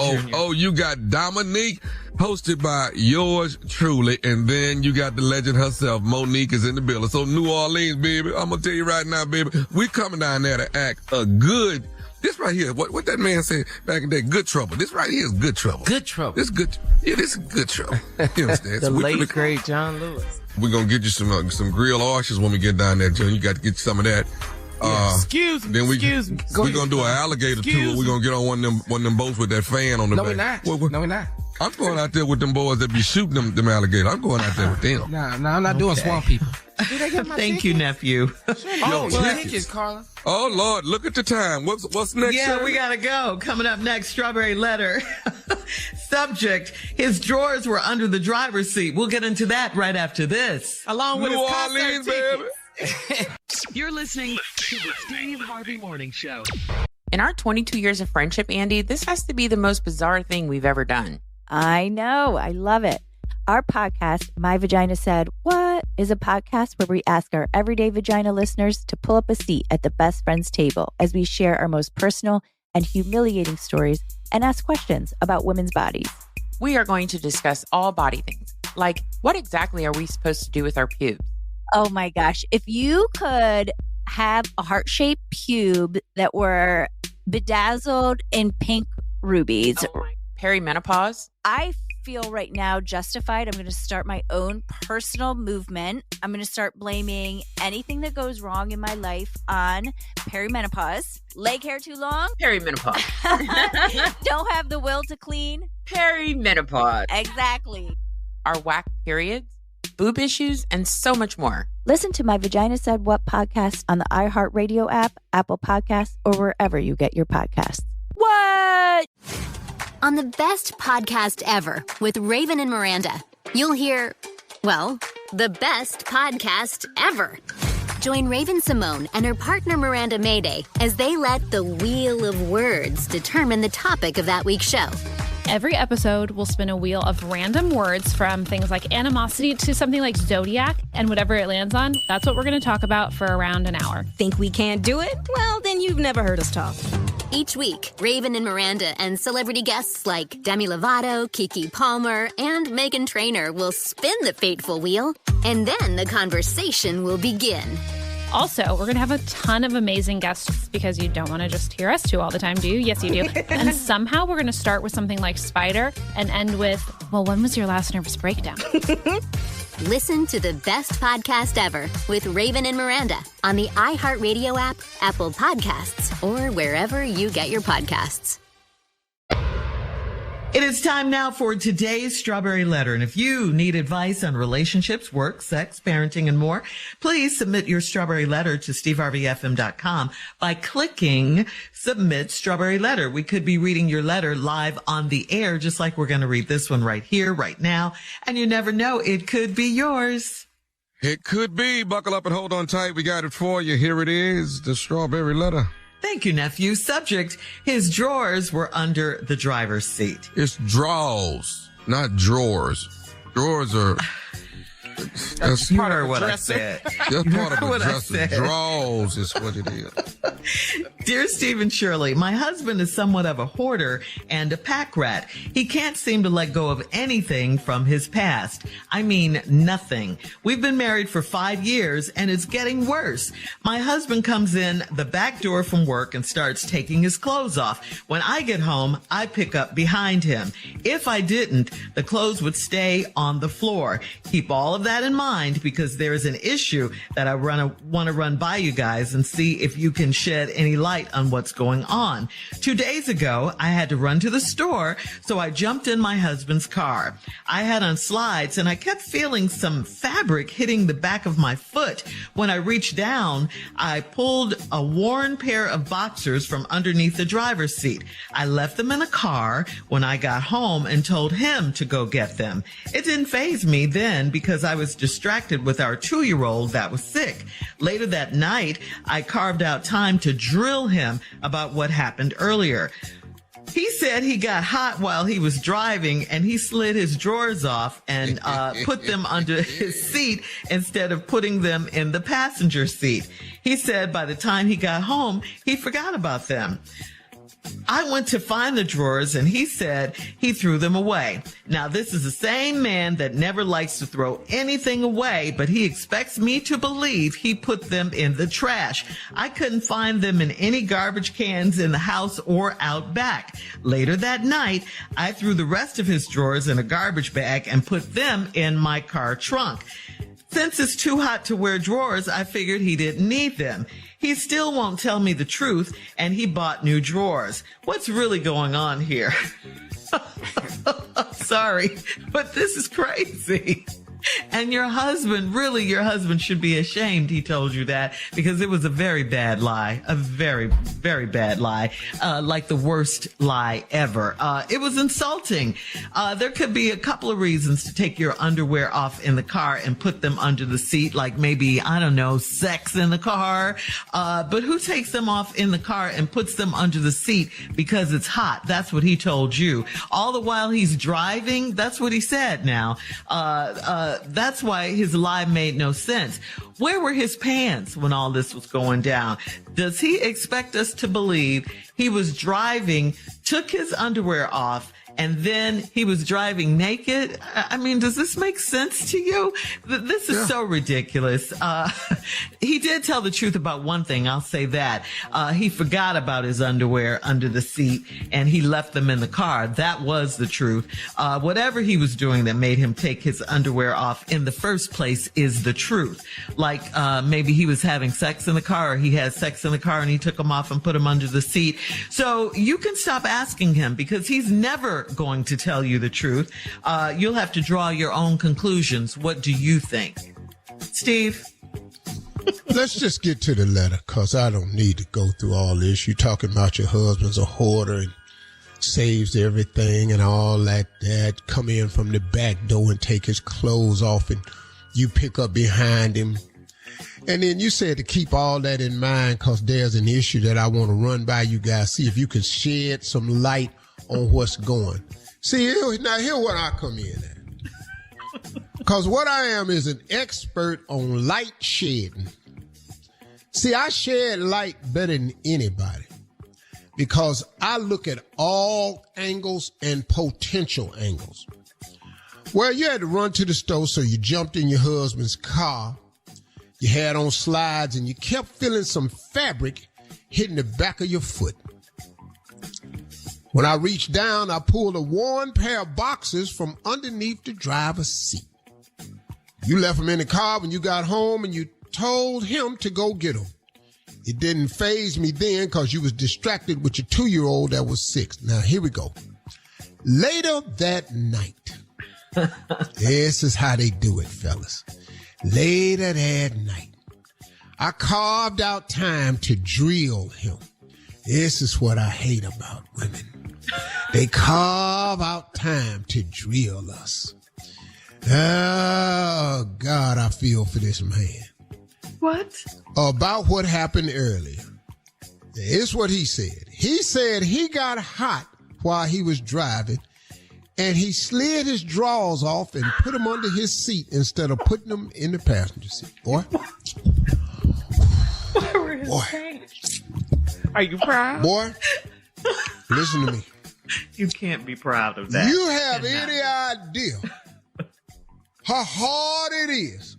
you got Dominique, hosted by yours truly. And then you got the legend herself. Monique is in the building. So New Orleans, baby. I'm gonna tell you right now, baby. We coming down there to act a good. This right here, what that man said back in the day, good trouble. This right here is good trouble. Good trouble. This good. Yeah, this is good trouble. You understand? The late great John Lewis. We're gonna get you some grilled oysters when we get down there, John. You got to get some of that. Excuse me. Then we're Go gonna do an alligator tour. We're gonna get on one of them boats with that fan on the back. No, we're not. I'm going out there with them boys that be shooting them alligators. I'm going out there with them. No, I'm not doing swamp people. Thank you, nephew. Tickets, Carla. Oh Lord, look at the time. What's next? Yeah, we gotta go. Coming up next, Strawberry Letter. Subject: his drawers were under the driver's seat. We'll get into that right after this. Along with New his concert Orleans, tickets. baby. You're listening to the Steve Harvey Morning Show. In our 22 years of friendship, Andy, this has to be the most bizarre thing we've ever done. I know. I love it. Our podcast, My Vagina Said What, is a podcast where we ask our everyday vagina listeners to pull up a seat at the best friend's table as we share our most personal and humiliating stories and ask questions about women's bodies. We are going to discuss all body things, like what exactly are we supposed to do with our pubes? Oh my gosh. If you could have a heart-shaped pube that were bedazzled in pink rubies. Perimenopause? I feel right now justified. I'm going to start my own personal movement. I'm going to start blaming anything that goes wrong in my life on perimenopause. Leg hair too long? Perimenopause. Don't have the will to clean? Perimenopause. Exactly. Our whack periods, boob issues, and so much more. Listen to My Vagina Said What podcast on the iHeartRadio app, Apple Podcasts, or wherever you get your podcasts. What? On the best podcast ever with Raven and Miranda, you'll hear, well, the best podcast ever. Join Raven Simone and her partner Miranda Mayday as they let the Wheel of Words determine the topic of that week's show. Every episode will spin a wheel of random words from things like animosity to something like zodiac, and whatever it lands on, that's what we're going to talk about for around an hour. Think we can't do it? Well, then you've never heard us talk. Each week, Raven and Miranda and celebrity guests like Demi Lovato, Kiki Palmer, and Meghan Trainor will spin the fateful wheel, and then the conversation will begin. Also, we're going to have a ton of amazing guests because you don't want to just hear us two all the time, do you? Yes, you do. And somehow we're going to start with something like Spider and end with, well, when was your last nervous breakdown? Listen to the best podcast ever with Raven and Miranda on the iHeartRadio app, Apple Podcasts, or wherever you get your podcasts. It is time now for today's Strawberry Letter. And if you need advice on relationships, work, sex, parenting, and more, please submit your Strawberry Letter to steveharveyfm.com by clicking Submit Strawberry Letter. We could be reading your letter live on the air, just like we're going to read this one right here, right now. And you never know, it could be yours. It could be. Buckle up and hold on tight. We got it for you. Here it is, the Strawberry Letter. Thank you, nephew. Subject, his drawers were under the driver's seat. It's drawers, not drawers. Drawers are... That's part of what I said. That's part of the dresser. Drawers is what it is. Dear Steve and Shirley, my husband is somewhat of a hoarder and a pack rat. He can't seem to let go of anything from his past. I mean, nothing. We've been married for 5 years and it's getting worse. My husband comes in the back door from work and starts taking his clothes off. When I get home, I pick up behind him. If I didn't, the clothes would stay on the floor. Keep all of that in mind because there is an issue that I want to run by you guys and see if you can shed any light on what's going on. 2 days ago, I had to run to the store, so I jumped in my husband's car. I had on slides and I kept feeling some fabric hitting the back of my foot. When I reached down, I pulled a worn pair of boxers from underneath the driver's seat. I left them in the car when I got home and told him to go get them. It didn't faze me then because I was distracted with our 2-year-old that was sick. Later that night, I carved out time to drill him about what happened earlier. He said he got hot while he was driving and he slid his drawers off and put them under his seat instead of putting them in the passenger seat. He said by the time he got home, he forgot about them. I went to find the drawers and he said he threw them away. Now, this is the same man that never likes to throw anything away, but he expects me to believe he put them in the trash. I couldn't find them in any garbage cans in the house or out back. Later that night, I threw the rest of his drawers in a garbage bag and put them in my car trunk. Since it's too hot to wear drawers, I figured he didn't need them. He still won't tell me the truth, and he bought new drawers. What's really going on here? Sorry, but this is crazy. And your husband should be ashamed he told you that, because it was a very bad lie, a very, very bad lie, like the worst lie ever. It was insulting. There could be a couple of reasons to take your underwear off in the car and put them under the seat, like maybe, I don't know, sex in the car. But who takes them off in the car and puts them under the seat because it's hot? That's what he told you. All the while he's driving, that's what he said now. That's why his lie made no sense. Where were his pants when all this was going down? Does he expect us to believe he was driving, took his underwear off, and then he was driving naked? I mean, does this make sense to you? This is so ridiculous. He did tell the truth about one thing. I'll say that. He forgot about his underwear under the seat and he left them in the car. That was the truth. Whatever he was doing that made him take his underwear off in the first place is the truth. Like, maybe he was having sex in the car, or he had sex in the car and he took them off and put them under the seat. So you can stop asking him, because he's never going to tell you the truth. You'll have to draw your own conclusions. What do you think? Steve? Let's just get to the letter, because I don't need to go through all this. You talking about your husband's a hoarder and saves everything and all that. Come in from the back door and take his clothes off, and you pick up behind him. And then you said to keep all that in mind, because there's an issue that I want to run by you guys. See if you can shed some light on what's going. See, here what I come in at. Because what I am is an expert on light shedding. See, I shed light better than anybody, because I look at all angles and potential angles. Well, you had to run to the store, so you jumped in your husband's car. You had on slides, and you kept feeling some fabric hitting the back of your foot. When I reached down, I pulled a worn pair of boxers from underneath the driver's seat. You left them in the car when you got home, and you told him to go get them. It didn't faze me then, because you was distracted with your 2-year-old that was 6. Now, here we go. Later that night. This is how they do it, fellas. Later that night, I carved out time to drill him. This is what I hate about women. They carve out time to drill us. Oh, God, I feel for this man. What? About what happened earlier. It's what he said. He said he got hot while he was driving, and he slid his drawers off and put them under his seat instead of putting them in the passenger seat. Boy. Where were his pants? Are you proud? Boy, listen to me. You can't be proud of that. You have any idea how hard it is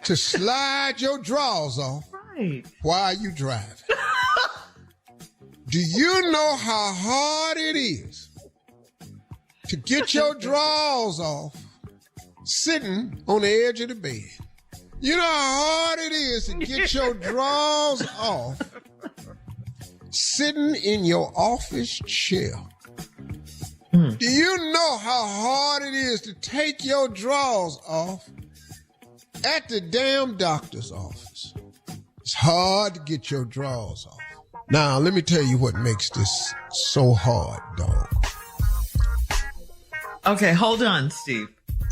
to slide your drawers off while you driving? Do you know how hard it is to get your drawers off sitting on the edge of the bed? You know how hard it is to get your drawers off sitting in your office chair? Do you know how hard it is to take your drawers off at the damn doctor's office? It's hard to get your drawers off. Now, let me tell you what makes this so hard, dog. Okay, hold on, Steve.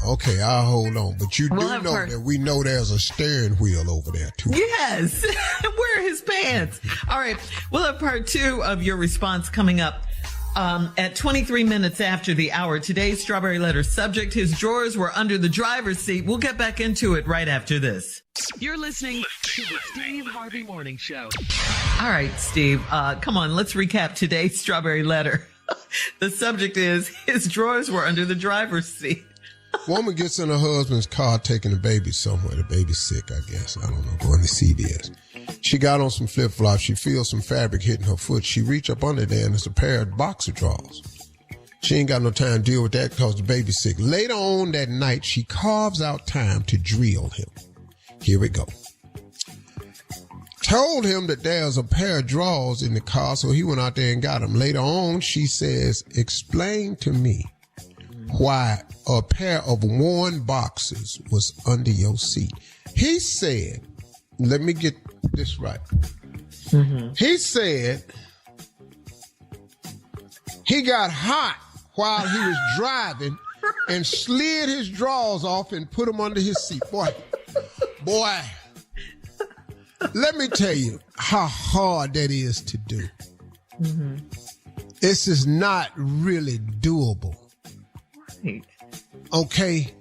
Okay, I'll hold on. But you do know that we know there's a steering wheel over there, too. Yes. Where are his pants? All right. We'll have part 2 of your response coming up at 23 minutes after the hour. Today's Strawberry Letter subject: his drawers were under the driver's seat. We'll get back into it right after this. You're listening to the Steve Harvey Morning Show. All right, Steve. Come on. Let's recap today's Strawberry Letter. The subject is his drawers were under the driver's seat. Woman gets in her husband's car taking the baby somewhere. The baby's sick, I guess. I don't know. Going to CVS. She got on some flip-flops. She feels some fabric hitting her foot. She reach up under there, and it's a pair of boxer drawers. She ain't got no time to deal with that because the baby's sick. Later on that night, she carves out time to drill him. Here we go. Told him that there's a pair of drawers in the car, so he went out there and got them. Later on, she says, explain to me why a pair of worn boxers was under your seat. He said, let me get this right. He said he got hot while he was driving and slid his drawers off and put them under his seat. Boy, let me tell you how hard that is to do. This is not really doable. Right. Okay,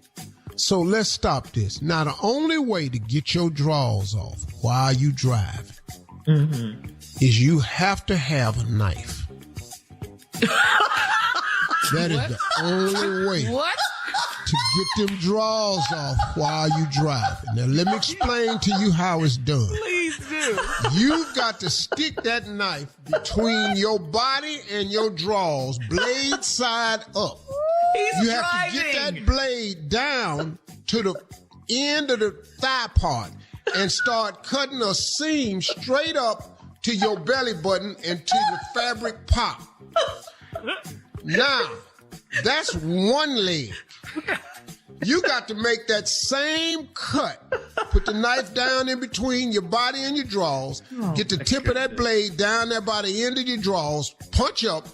so let's stop this. Now, the only way to get your drawers off while you drive is you have to have a knife. That is the only way to get them drawers off while you drive. Now, let me explain to you how it's done. Please do. You've got to stick that knife between your body and your drawers, blade side up. You have to get that blade down to the end of the thigh part and start cutting a seam straight up to your belly button and to the fabric pop. Now, that's one leg. You got to make that same cut. Put the knife down in between your body and your drawers. Get the tip of that blade down there by the end of your drawers. Punch up.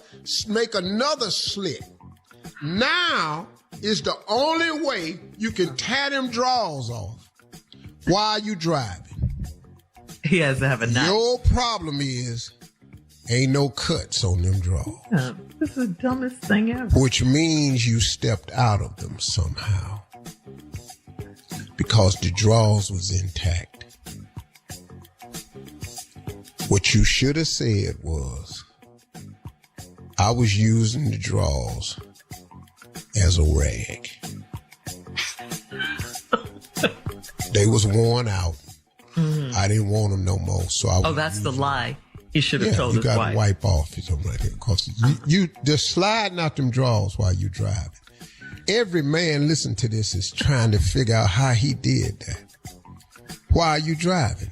Make another slit. Now is the only way you can tear them drawers off while you driving. He has to have a knife. Your problem is ain't no cuts on them drawers. Yeah, this is the dumbest thing ever. Which means you stepped out of them somehow. Because the drawers was intact. What you should have said was, I was using the drawers as a rag. They was worn out. I didn't want them no more. So I that's the lie. He should have told his wife. You got to wipe off something right here. Because you just sliding out them drawers while you driving. Every man listen to this is trying to figure out how he did that while you driving.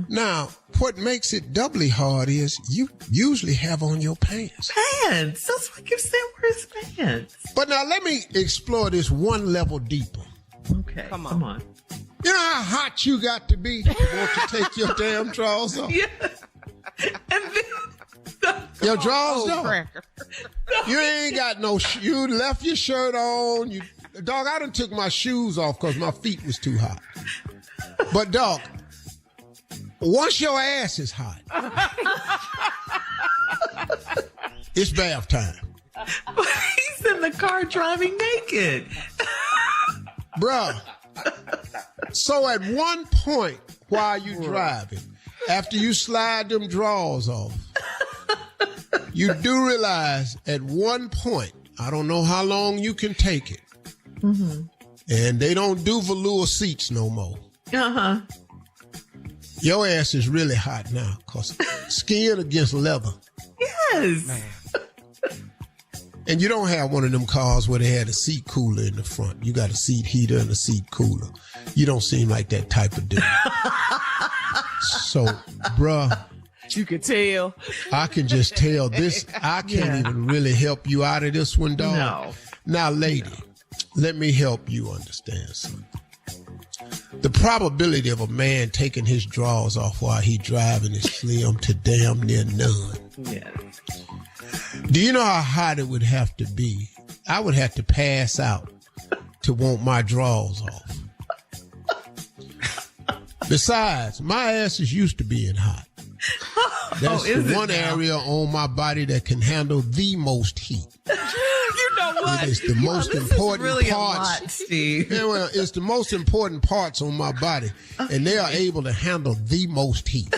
Now, what makes it doubly hard is you usually have on your pants. Pants? That's why I keep saying, where's pants? But now let me explore this one level deeper. Okay, come on. You know how hot you got to be to want to take your damn drawers off? Yeah. And then, your drawers off. You ain't got no you left your shirt on. Dog, I done took my shoes off because my feet was too hot. But dog, once your ass is hot, it's bath time. But he's in the car driving naked. Bruh. So at one point while you driving, after you slide them drawers off, you do realize at one point, I don't know how long you can take it, and they don't do velour seats no more. Your ass is really hot now, because skin against leather. Yes. Man. And you don't have one of them cars where they had a seat cooler in the front. You got a seat heater and a seat cooler. You don't seem like that type of dude. So, bruh. You can tell. I can just tell this. I can't even really help you out of this one, dog. No. Now, lady, let me help you understand something. The probability of a man taking his drawers off while he driving is slim to damn near none. Yes. Do you know how hot it would have to be? I would have to pass out to want my drawers off. Besides, my ass is used to being hot. That's the one area on my body that can handle the most heat. You know what? It is the most important really parts. A lot, Steve. Yeah, well, it's the most important parts on my body, and they are able to handle the most heat.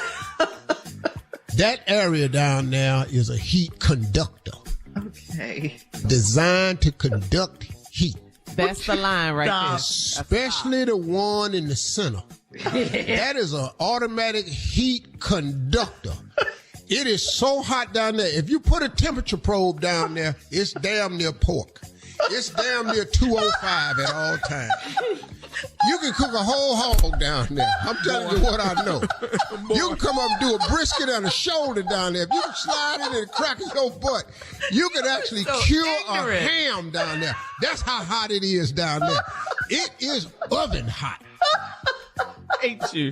That area down there is a heat conductor. Okay. Designed to conduct heat. That's the line right there. Especially the one in the center. That is an automatic heat conductor. It is so hot down there. If you put a temperature probe down there, it's damn near pork. It's damn near 205 at all times. You can cook a whole hog down there. I'm telling you what I know. You can come up and do a brisket and a shoulder down there. If you can slide it in the crack of your butt, you can actually cure a ham down there. That's how hot it is down there. It is oven hot. Ain't you?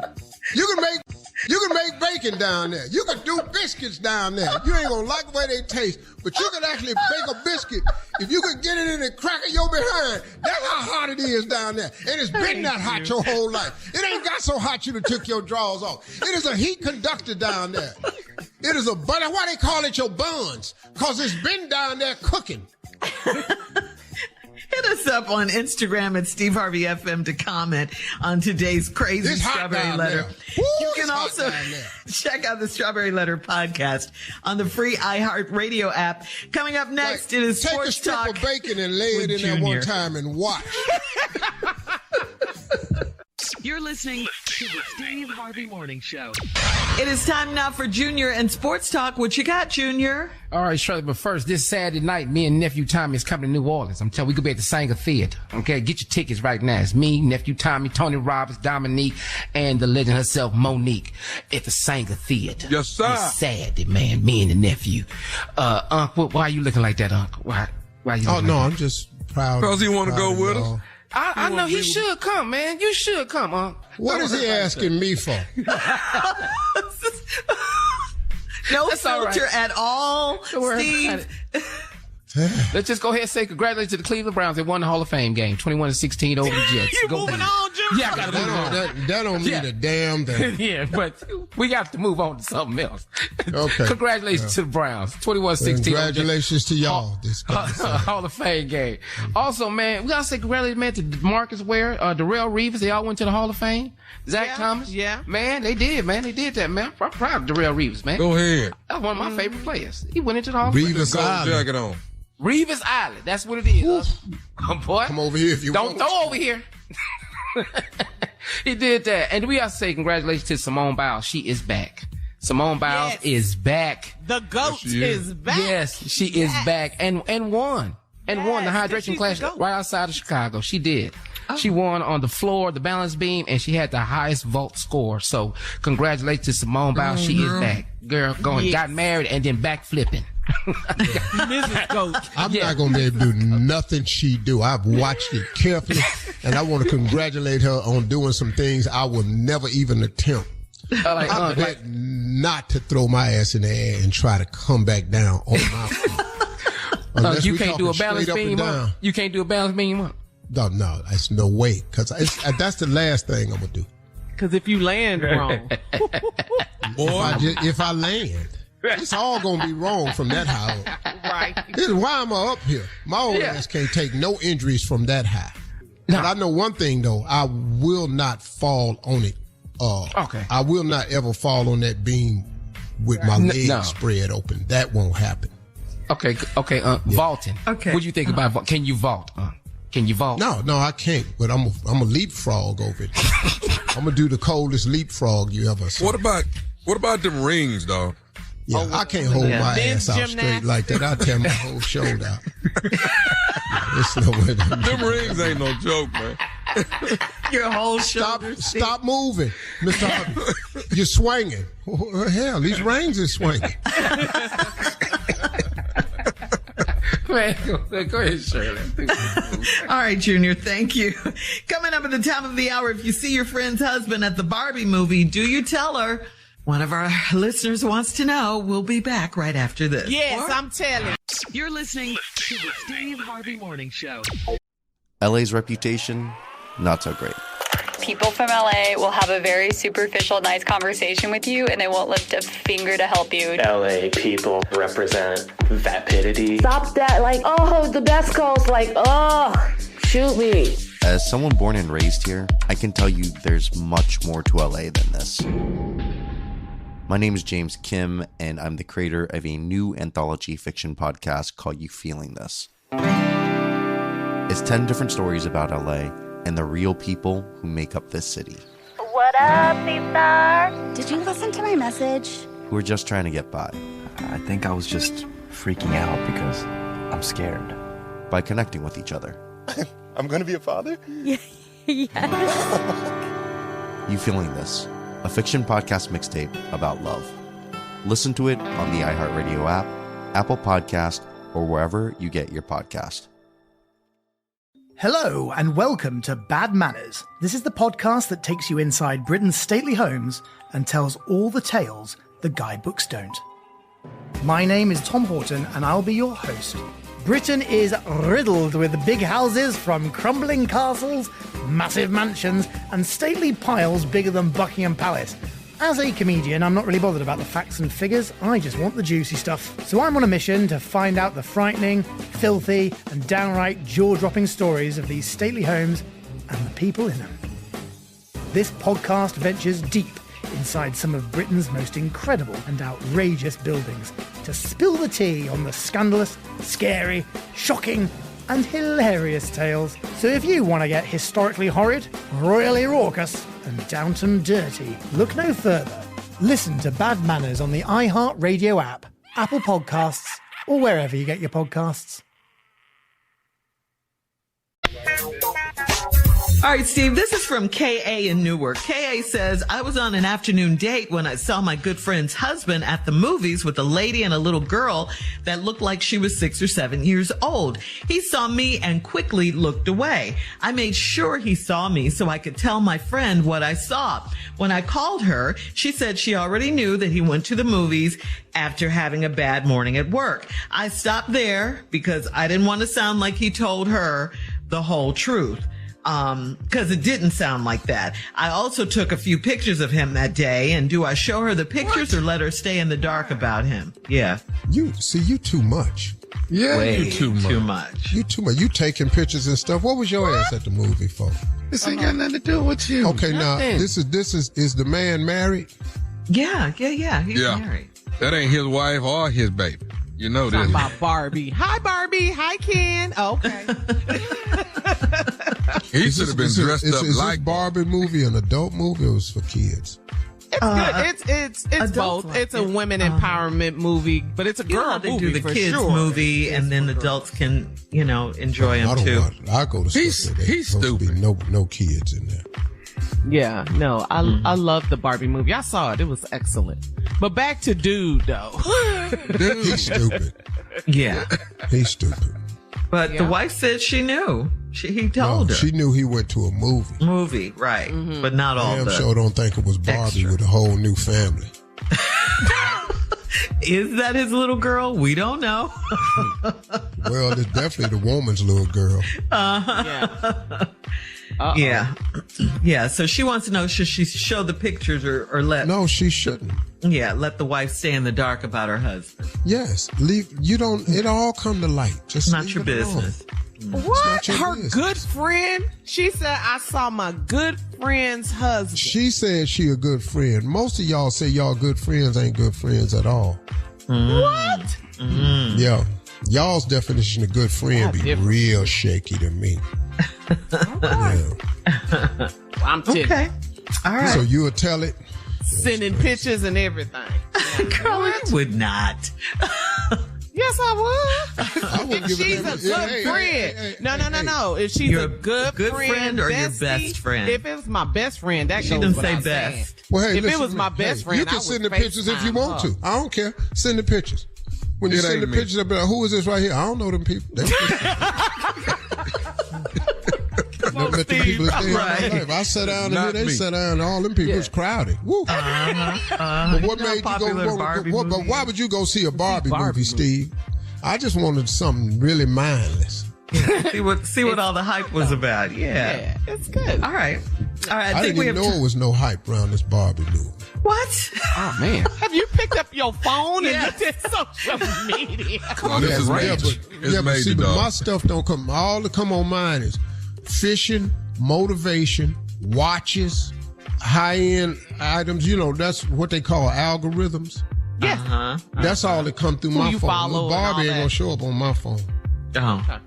You can make bacon down there. You can do biscuits down there. You ain't gonna like the way they taste, but you can actually bake a biscuit if you can get it in the crack of your behind. That's how hot it is down there. And it's been that hot your whole life. It ain't got so hot you done took your drawers off. It is a heat conductor down there. It is a bun. That's why they call it your buns, because it's been down there cooking. Hit us up on Instagram at Steve Harvey FM to comment on today's crazy Strawberry Letter. You can also check out the Strawberry Letter podcast on the free iHeartRadio app. Coming up next, it is Sports Talk. Take a strip of bacon and lay it in there one time and watch. You're listening to the Steve Harvey Morning Show. It is time now for Junior and Sports Talk. What you got, Junior? All right, Shirley, but first, this Saturday night, me and Nephew Tommy is coming to New Orleans. I'm telling you, we could be at the Sanger Theater. Okay, get your tickets right now. It's me, Nephew Tommy, Tony Roberts, Dominique, and the legend herself, Monique, at the Sanger Theater. Yes, sir. It's Saturday, man, me and the nephew. Unc, why are you looking like that, Unc? Why are you looking I'm just proud. Because he want to go with us. I know he should come, man. You should come, Unc. What is he asking me for? No filter at all, Steve. Let's just go ahead and say congratulations to the Cleveland Browns. They won the Hall of Fame game, 21-16 over the Jets. You moving on, Jim? Yeah, I got to move on. That don't mean a damn thing. Yeah, but we got to move on to something else. Okay. Congratulations to the Browns, 21-16. Congratulations to y'all. Hall of Fame game. Also, man, we got to say congratulations, man, to Marcus Ware, Darrell Reeves. They all went to the Hall of Fame. Zach Thomas. Yeah. Man, they did, man. They did that, man. I'm proud of Darrell Reeves, man. Go ahead. That's one of my favorite players. He went into the Hall of Fame. Reeves jacket on. Reeves Island. That's what it is. Boy, come over here if you don't throw over here. He did that. And we got to say congratulations to Simone Biles. She is back. Simone Biles is back. The GOAT is back. Yes, she is back and won. And won the hydration class right outside of Chicago. She did. Oh. She won on the floor, the balance beam, and she had the highest vault score. So congratulations to Simone Biles. She is back. Girl got married and then back flipping. Mrs. GOAT. I'm not going to be able to do nothing she do. I've watched it carefully, and I want to congratulate her on doing some things I will never even attempt. I bet not to throw my ass in the air and try to come back down on my feet. You can't do a balance beam up. You can't do a balance beam up. No, that's no way. Because that's the last thing I'm going to do. Because if you land wrong. If I land, it's all going to be wrong from that high up. Right. This is why I'm up here. My old ass can't take no injuries from that high. No. But I know one thing, though. I will not fall on it. Okay. I will not ever fall on that beam with my legs spread open. That won't happen. Okay. Vaulting. Okay. What do you think about can you vault? Can you vault? No, I can't. But I'm a leapfrog over it. I'm gonna do the coldest leapfrog you ever saw. What about them rings, dog? Yeah, I can't hold my ass out straight like that. I'll tear my whole shoulder out. Them rings ain't no joke, man. Your whole shoulder. Stop moving, Mr. Harvey. You're swinging. Oh, hell, these rings are swinging. Man, go ahead, Shirley. All right, Junior, thank you. Coming up at the top of the hour, if you see your friend's husband at the Barbie movie, do you tell her? One of our listeners wants to know. We'll be back right after this. Yes, I'm telling. You're listening to the Steve Harvey Morning Show. LA's reputation, not so great. People from LA will have a very superficial, nice conversation with you, and they won't lift a finger to help you. LA people represent vapidity. Stop that, the best Coast, shoot me. As someone born and raised here, I can tell you there's much more to LA than this. My name is James Kim, and I'm the creator of a new anthology fiction podcast called You Feeling This. It's 10 different stories about LA and the real people who make up this city. What up, P-Star? Did you listen to my message? Who are just trying to get by. I think I was just freaking out because I'm scared. By connecting with each other. I'm gonna be a father? Yes. You Feeling This? A fiction podcast mixtape about love. Listen to it on the iHeartRadio app, Apple Podcast, or wherever you get your podcast. Hello and welcome to Bad Manners. This is the podcast that takes you inside Britain's stately homes and tells all the tales the guidebooks don't. My name is Tom Horton and I'll be your host. Britain is riddled with big houses, from crumbling castles, massive mansions, and stately piles bigger than Buckingham Palace. As a comedian, I'm not really bothered about the facts and figures, I just want the juicy stuff. So I'm on a mission to find out the frightening, filthy, and downright jaw-dropping stories of these stately homes and the people in them. This podcast ventures deep inside some of Britain's most incredible and outrageous buildings to spill the tea on the scandalous, scary, shocking, and hilarious tales. So if you want to get historically horrid, royally raucous, and downton dirty, look no further. Listen to Bad Manners on the iHeartRadio app, Apple Podcasts, or wherever you get your podcasts. All right, Steve, this is from K.A. in Newark. K.A. says, I was on an afternoon date when I saw my good friend's husband at the movies with a lady and a little girl that looked like she was 6 or 7 years old. He saw me and quickly looked away. I made sure he saw me so I could tell my friend what I saw. When I called her, she said she already knew that he went to the movies after having a bad morning at work. I stopped there because I didn't want to sound like he told her the whole truth. Because it didn't sound like that. I also took a few pictures of him that day, and do I show her the pictures or let her stay in the dark about him? Yeah. You too much. Yeah, you too much. You too much. You taking pictures and stuff. What was your ass at the movie for? This ain't got nothing to do with you. Okay, now this is the man married? Yeah. He's married. That ain't his wife or his baby. You know this. Talking about Barbie. Hi, Barbie. Hi, Ken. Okay. He should have been dressed up is like this Barbie movie an adult movie or was for kids? It's good. It's both. It's a women empowerment movie, but it's a girl they movie do the for kids sure. movie, and then adults can, enjoy them too. I go to stuff where he's supposed to be no kids in there. Yeah, no, I love the Barbie movie. I saw it. It was excellent. But back to Dude, though. He's stupid. Yeah. He's stupid. But the wife said she knew. He told her. She knew he went to a movie. Movie, right. Mm-hmm. But not all the sure don't think it was Barbie with a whole new family. Is that his little girl? We don't know. Well, it's definitely the woman's little girl. Uh-huh. Yeah. Yeah. So she wants to know, should she show the pictures or let... No, she shouldn't. Yeah, let the wife stay in the dark about her husband. Yes. It all come to light. Just not your business. What? Her good friend? She said, I saw my good friend's husband. She said she a good friend. Most of y'all say y'all good friends ain't good friends at all. What? Mm. Yeah. Y'all's definition of good friend be real shaky to me. Yeah. I'm telling okay. All right. So you would tell it? Sending pictures and everything. Girl, I would not. Yes, I would. If she's a good friend. No. If she's a good friend or bestie, your best friend. If it was my best friend, that she goes didn't without say best. saying. Well, hey, if it was my best friend, you can send the pictures if you want to. I don't care. Send the pictures. When you send the pictures, I'll be like, who is this right here? I don't know them people. Never met the people that day in my life. I sat down and here, they sat down, and all them people was crowded. Woo. But what made you go? But why would you go see a Barbie movie, Steve? I just wanted something really mindless. Yeah. See what all the hype was about. Yeah, it's good. All right. I didn't even know it was no hype around this Barbie movie. What? Oh man! Have you picked up your phone and looked at social media? Come on, this is major. But my stuff don't come. All that come on mine is fishing, motivation, watches, high-end items. That's what they call algorithms. Yeah. That's all that come through my phone. Barbie ain't gonna show up on my phone. Oh. Okay.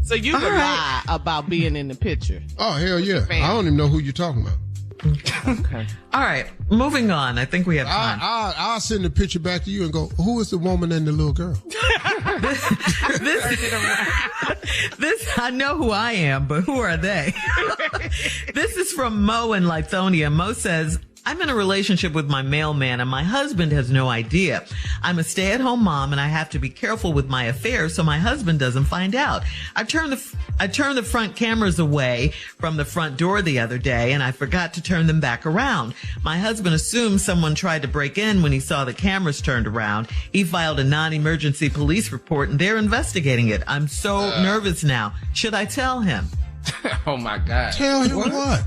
So you would lie about being in the picture. Oh, hell yeah. I don't even know who you're talking about. Okay. All right. Moving on. I think we have time. I'll send the picture back to you and go, who is the woman and the little girl? This, I know who I am, but who are they? This is from Mo in Lithonia. Mo says, I'm in a relationship with my mailman and my husband has no idea. I'm a stay-at-home mom and I have to be careful with my affairs so my husband doesn't find out. I turned the front cameras away from the front door the other day and I forgot to turn them back around. My husband assumed someone tried to break in when he saw the cameras turned around. He filed a non-emergency police report and they're investigating it. I'm so nervous now. Should I tell him? Oh my God. Tell him what?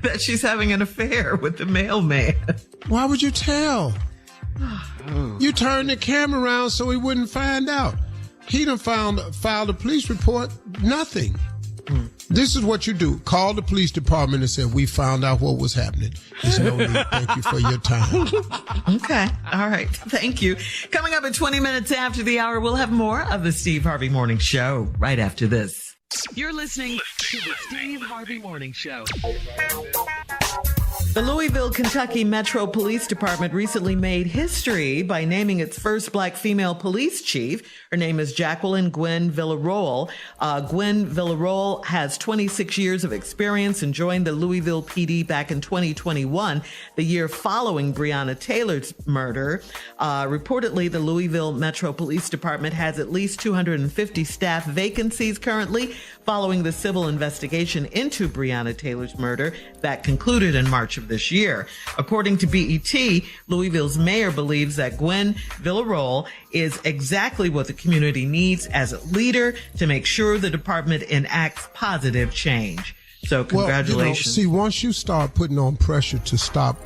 That she's having an affair with the mailman. Why would you tell? You turned the camera around so he wouldn't find out. He done filed a police report. Nothing. This is what you do. Call the police department and say, we found out what was happening. There's no need. Thank you for your time. Okay. All right. Thank you. Coming up at 20 minutes after the hour, we'll have more of the Steve Harvey Morning Show right after this. You're listening to the Steve Harvey Morning Show. The Louisville, Kentucky Metro Police Department recently made history by naming its first black female police chief. Her name is Jacqueline Gwen Villarroel. Gwen Villarroel has 26 years of experience and joined the Louisville PD back in 2021, the year following Breonna Taylor's murder. Reportedly, the Louisville Metro Police Department has at least 250 staff vacancies currently following the civil investigation into Breonna Taylor's murder that concluded in March of this year. According to BET, Louisville's mayor believes that Gwen Villarroel is exactly what the community needs as a leader to make sure the department enacts positive change. So congratulations. Well, once you start putting on pressure to stop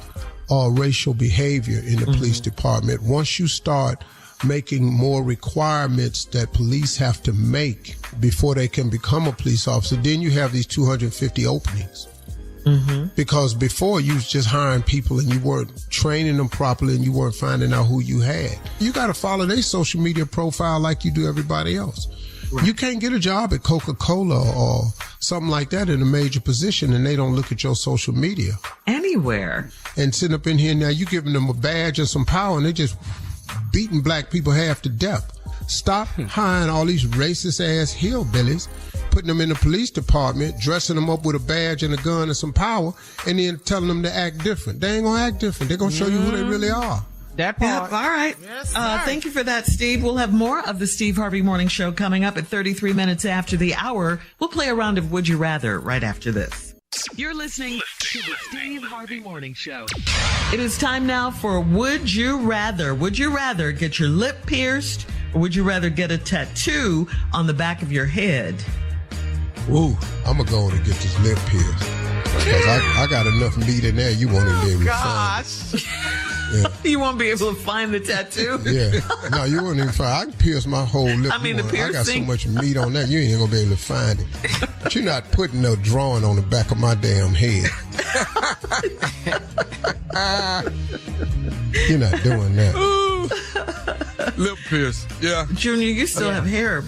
racial behavior in the police department, once you start making more requirements that police have to make before they can become a police officer, then you have these 250 openings. Because before you was just hiring people and you weren't training them properly and you weren't finding out who you had. You got to follow their social media profile like you do everybody else. Right. You can't get a job at Coca-Cola or something like that in a major position and they don't look at your social media. Anywhere. And sitting up in here now, you giving them a badge and some power and they just beating black people half to death. Stop hiring all these racist ass hillbillies, putting them in the police department, dressing them up with a badge and a gun and some power, and then telling them to act different. They ain't gonna act different. They're gonna show you who they really are. That part. Yep, all right. Yes, thank you for that, Steve. We'll have more of the Steve Harvey Morning Show coming up at 33 minutes after the hour. We'll play a round of Would You Rather right after this. You're listening to the Steve Harvey Morning Show. It is time now for Would You Rather. Would you rather get your lip pierced or would you rather get a tattoo on the back of your head? Ooh, I'm gonna go and get this lip pierced. Because I got enough meat in there, you won't even be able to find it. Yeah. You won't be able to find the tattoo? Yeah. No, you won't even find it. I can pierce my whole lip. I mean, the piercing. I got so much meat on that, you ain't gonna be able to find it. But you're not putting no drawing on the back of my damn head. You're not doing that. Lip pierce. Yeah. Junior, you still have hair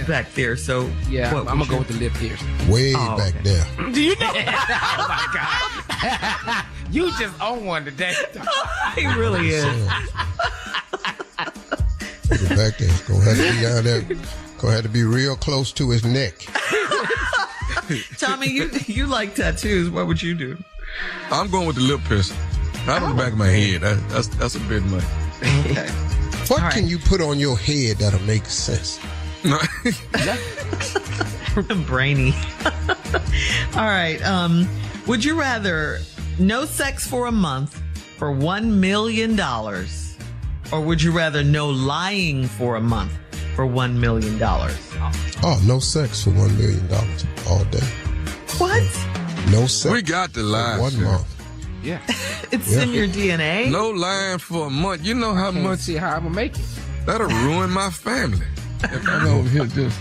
back there, so yeah, I'm gonna go with the lip pierce. Way back there. Do you know? Oh my God. You just own one today. He really is. Put it back there. It's gonna have to be down there. Gonna have to be real close to his neck. Tommy, you like tattoos. What would you do? I'm going with the lip pierce. Not on the back of my head. That's a bit much. Okay. What can you put on your head that'll make sense? No. Brainy. All right. Would you rather no sex for a month for $1 million, or would you rather no lying for a month for $1 million? Oh, no sex for $1 million all day. What? No sex. We got the lie. 1 month. Yeah. It's in your DNA. No lying for a month. You know how much. See how I'm gonna make it. That'll ruin my family. If I'm over here just.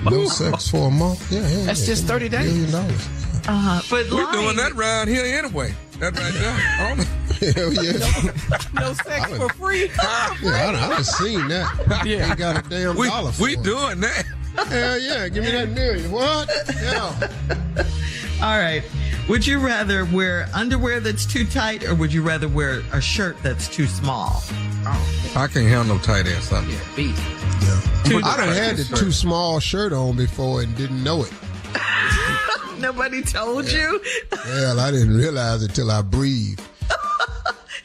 No sex for a month? Yeah. That's just 30 days. $1 million. But we're doing that round here anyway. That right there. Hell yeah. No sex for free. Yeah, I done seen that. Yeah. Ain't got a damn dollar for we it. doing that. Hell yeah. Give me that $1 million. What? Yeah. All right. Would you rather wear underwear that's too tight, or would you rather wear a shirt that's too small? I can't have no tight ass something. I done had the too small shirt on before and didn't know it. Nobody told you? Well, I didn't realize it till I breathed.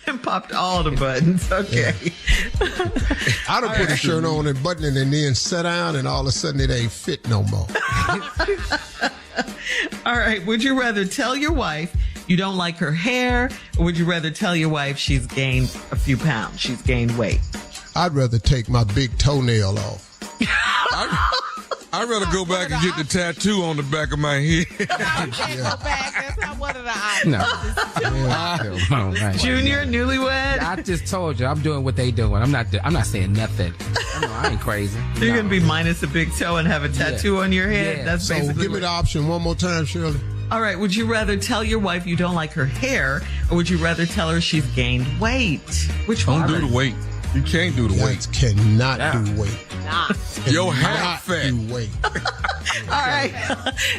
And popped all the buttons. Okay. I done put a shirt on and button it and then sat down and all of a sudden it ain't fit no more. All right. Would you rather tell your wife you don't like her hair, or would you rather tell your wife she's gained a few pounds, she's gained weight? I'd rather take my big toenail off. I'd rather go back and get the tattoo on the back of my head. I can't go back. That's not one of the options. No. Junior, newlywed. I just told you, I'm doing what they doing. I'm not saying nothing. I ain't crazy. You're going to be minus a big toe and have a tattoo on your head? Yeah. That's So basically give me the option one more time, Shirley. All right. Would you rather tell your wife you don't like her hair, or would you rather tell her she's gained weight? Which one? Don't do the weight. You can't do the weight. Cannot do weight. Your hat fat. Do weight. All right.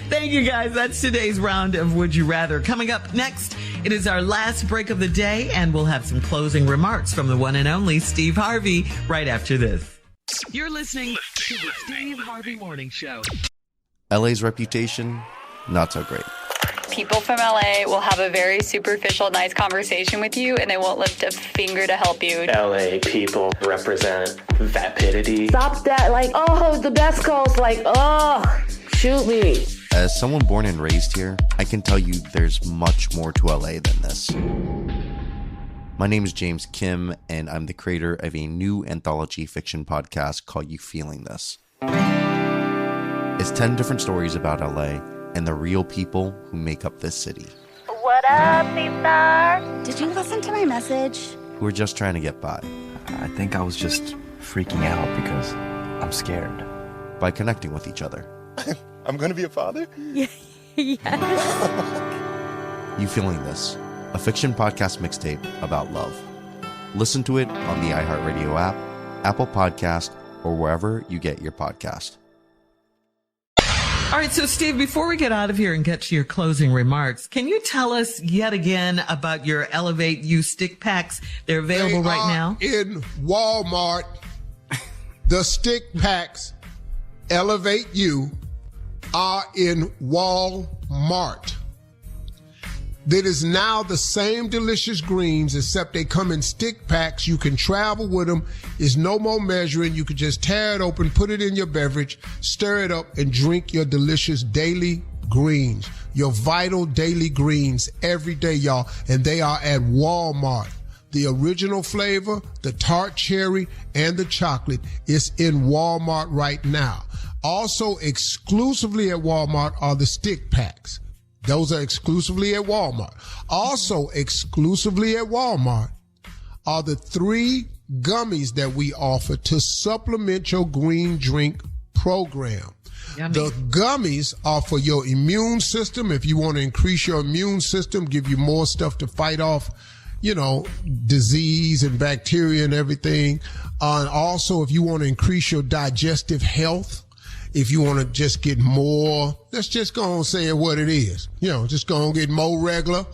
Thank you, guys. That's today's round of Would You Rather. Coming up next, it is our last break of the day, and we'll have some closing remarks from the one and only Steve Harvey right after this. You're listening to the Steve Harvey Morning Show. LA's reputation, not so great. People from LA will have a very superficial, nice conversation with you, and they won't lift a finger to help you. LA people represent vapidity. Stop that. Like, oh, the best calls. Like, oh, shoot me. As someone born and raised here, I can tell you there's much more to LA than this. My name is James Kim, and I'm the creator of a new anthology fiction podcast called You Feeling This. It's 10 different stories about LA and the real people who make up this city. What up, C-Star? Did you listen to my message? Who are just trying to get by. I think I was just freaking out because I'm scared. By connecting with each other. I'm going to be a father? Yes. You Feeling This, a fiction podcast mixtape about love. Listen to it on the iHeartRadio app, Apple Podcast, or wherever you get your podcast. All right, so Steve, before we get out of here and get to your closing remarks, can you tell us yet again about your Elevate You stick packs? They're available right now. In Walmart, the stick packs Elevate You are in Walmart. That is now the same delicious greens, except they come in stick packs. You can travel with them. There's no more measuring. You can just tear it open, put it in your beverage, stir it up, and drink your delicious daily greens. Your vital daily greens every day, y'all. And they are at Walmart. The original flavor, the tart cherry, and the chocolate is in Walmart right now. Also exclusively at Walmart are the stick packs. Those are exclusively at Walmart. Also exclusively at Walmart are the 3 gummies that we offer to supplement your green drink program. Yummy. The gummies are for your immune system. If you want to increase your immune system, give you more stuff to fight off, disease and bacteria and everything. And also, if you want to increase your digestive health, if you want to just get more, let's just go and say it what it is. Just go and get more regular.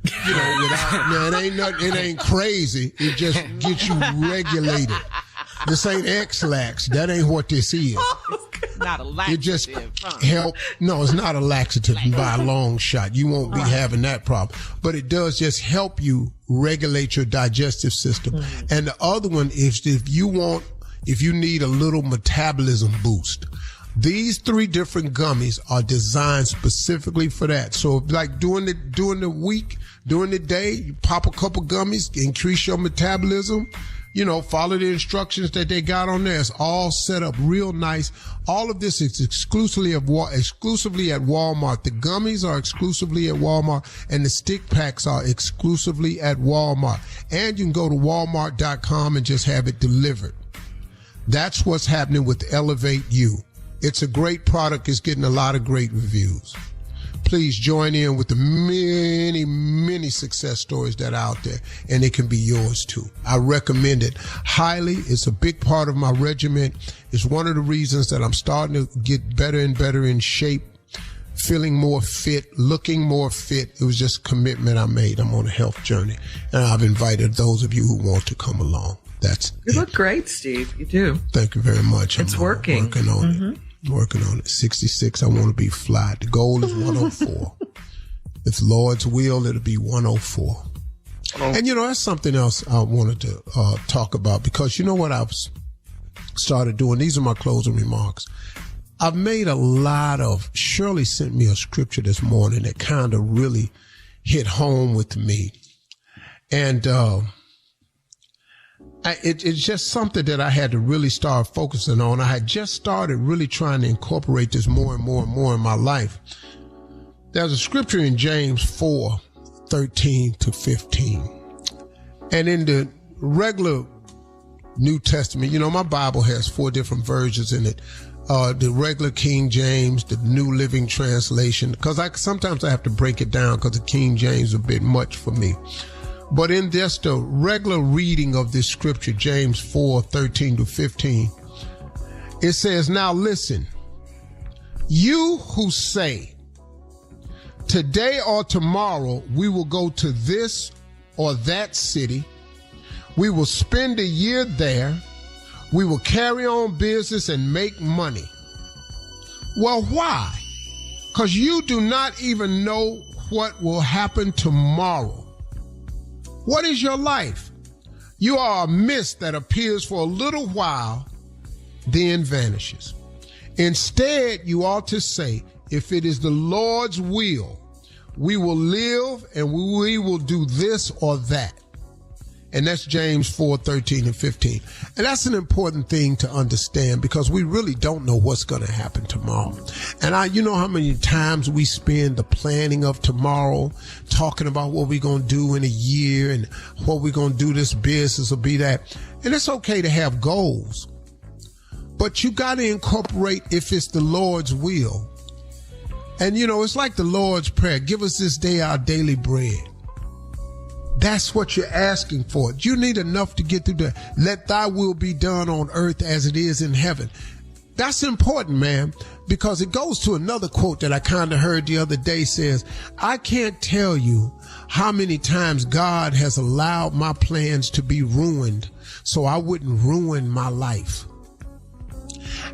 It ain't crazy. It just gets you regulated. This ain't X-Lax. That ain't what this is. Not a laxative. It just help. No, it's not a laxative by a long shot. You won't be having that problem. But it does just help you regulate your digestive system. Mm-hmm. And the other one is if you need a little metabolism boost. These 3 different gummies are designed specifically for that. So like during the week, during the day, you pop a couple gummies, increase your metabolism, follow the instructions that they got on there. It's all set up real nice. All of this is exclusively at Walmart. The gummies are exclusively at Walmart, and the stick packs are exclusively at Walmart. And you can go to walmart.com and just have it delivered. That's what's happening with Elevate You. It's a great product. It's getting a lot of great reviews. Please join in with the many, many success stories that are out there, and it can be yours too. I recommend it highly. It's a big part of my regimen. It's one of the reasons that I'm starting to get better and better in shape. feeling more fit, looking more fit. It was just a commitment I made. I'm on a health journey, and I've invited those of you who want to come along. You look great, Steve. You do. Thank you very much. It's working. Working on it. Working on it. 66, I want to be fly. The goal is 104. If Lord's will, it'll be 104. And, that's something else I wanted to talk about, because you know what I've started doing? These are my closing remarks. I've made a lot of, Shirley sent me a scripture this morning that kind of really hit home with me. And it's just something that I had to really start focusing on. I had just started really trying to incorporate this more and more and more in my life. There's a scripture in James 4:13-15. And in the regular New Testament, my Bible has 4 different versions in it. The regular King James, the New Living Translation, because sometimes I have to break it down because the King James is a bit much for me. But in just the regular reading of this scripture, James 4:13-15, it says, "Now listen, you who say, today or tomorrow we will go to this or that city, we will spend a year there, we will carry on business and make money." Well, why? Because you do not even know what will happen tomorrow. What is your life? You are a mist that appears for a little while, then vanishes. Instead, you ought to say, if it is the Lord's will, we will live and we will do this or that. And that's James 4:13-15. And that's an important thing to understand, because we really don't know what's going to happen tomorrow. And you know how many times we spend the planning of tomorrow, talking about what we're going to do in a year and what we're going to do this business or be that. And it's okay to have goals, but you got to incorporate if it's the Lord's will. And it's like the Lord's Prayer. Give us this day our daily bread. That's what you're asking for. You need enough to get through the, let thy will be done on earth as it is in heaven. That's important, man, because it goes to another quote that I kind of heard the other day. Says, I can't tell you how many times God has allowed my plans to be ruined so I wouldn't ruin my life.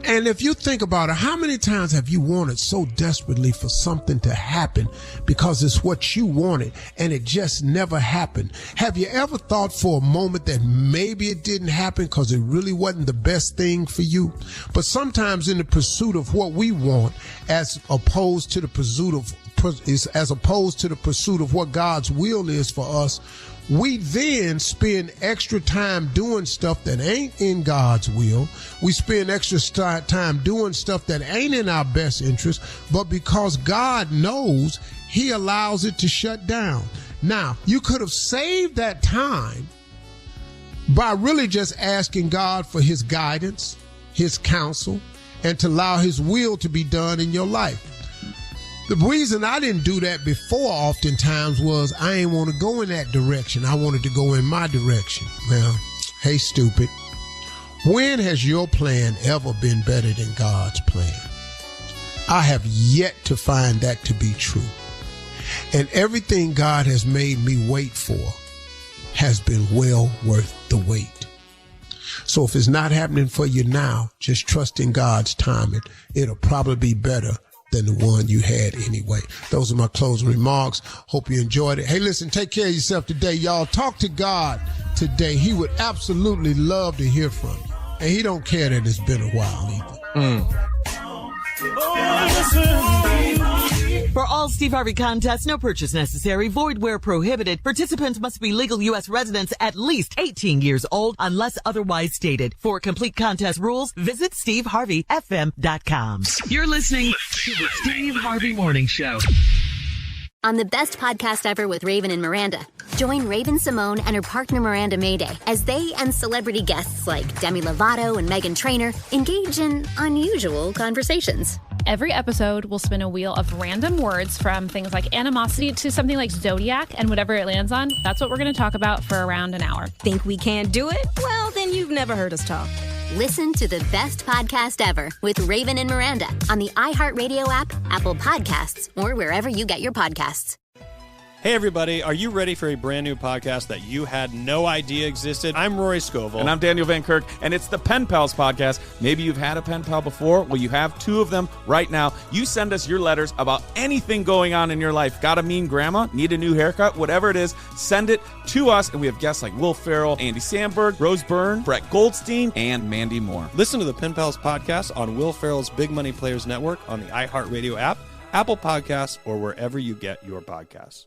And if you think about it, how many times have you wanted so desperately for something to happen because it's what you wanted and it just never happened? Have you ever thought for a moment that maybe it didn't happen because it really wasn't the best thing for you? But sometimes in the pursuit of what we want, as opposed to the pursuit of what God's will is for us, we then spend extra time doing stuff that ain't in God's will. We spend extra time doing stuff that ain't in our best interest, but because God knows, he allows it to shut down. Now, you could have saved that time by really just asking God for his guidance, his counsel, and to allow his will to be done in your life. The reason I didn't do that before oftentimes was I ain't want to go in that direction. I wanted to go in my direction. Well, hey, stupid. When has your plan ever been better than God's plan? I have yet to find that to be true. And everything God has made me wait for has been well worth the wait. So if it's not happening for you now, just trust in God's timing. It'll probably be better than the one you had anyway. Those are my closing remarks. Hope you enjoyed it. Hey, listen, take care of yourself today, y'all. Talk to God today. He would absolutely love to hear from you. And he don't care that it's been a while either. For all Steve Harvey contests, no purchase necessary, void where prohibited. Participants must be legal U.S. residents at least 18 years old unless otherwise stated. For complete contest rules, visit SteveHarveyFM.com. You're listening to the Steve Harvey Morning Show. On the best podcast ever with Raven and Miranda, join Raven Simone and her partner Miranda Mayday as they and celebrity guests like Demi Lovato and Meghan Trainor engage in unusual conversations. Every episode will spin a wheel of random words, from things like animosity to something like zodiac, and whatever it lands on, that's what we're going to talk about for around an hour. Think we can't do it? Well, then you've never heard us talk. Listen to the best podcast ever with Raven and Miranda on the iHeartRadio app, Apple Podcasts, or wherever you get your podcasts. Hey, everybody. Are you ready for a brand new podcast that you had no idea existed? I'm Rory Scovel. And I'm Daniel Van Kirk, and it's the Pen Pals podcast. Maybe you've had a pen pal before. Well, you have two of them right now. You send us your letters about anything going on in your life. Got a mean grandma? Need a new haircut? Whatever it is, send it to us. And we have guests like Will Ferrell, Andy Samberg, Rose Byrne, Brett Goldstein, and Mandy Moore. Listen to the Pen Pals podcast on Will Ferrell's Big Money Players Network on the iHeartRadio app, Apple Podcasts, or wherever you get your podcasts.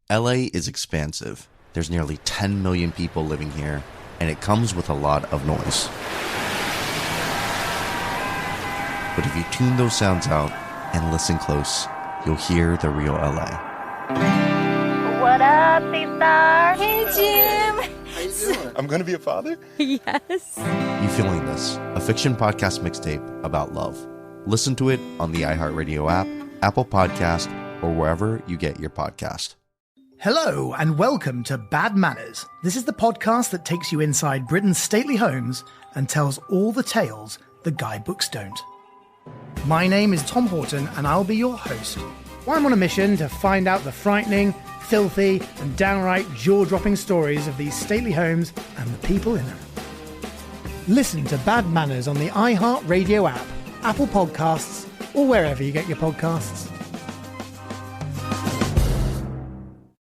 LA is expansive. There's nearly 10 million people living here, and it comes with a lot of noise. But if you tune those sounds out and listen close, you'll hear the real LA. What up, C-Star? Hey, Jim. How you doing? I'm gonna be a father? Yes. You Feeling This, a fiction podcast mixtape about love. Listen to it on the iHeartRadio app, Apple Podcast, or wherever you get your podcast. Hello and welcome to Bad Manners. This is the podcast that takes you inside Britain's stately homes and tells all the tales the guidebooks don't. My name is Tom Horton and I'll be your host. I'm on a mission to find out the frightening, filthy and downright jaw-dropping stories of these stately homes and the people in them. Listen to Bad Manners on the iHeartRadio app, Apple Podcasts, or wherever you get your podcasts.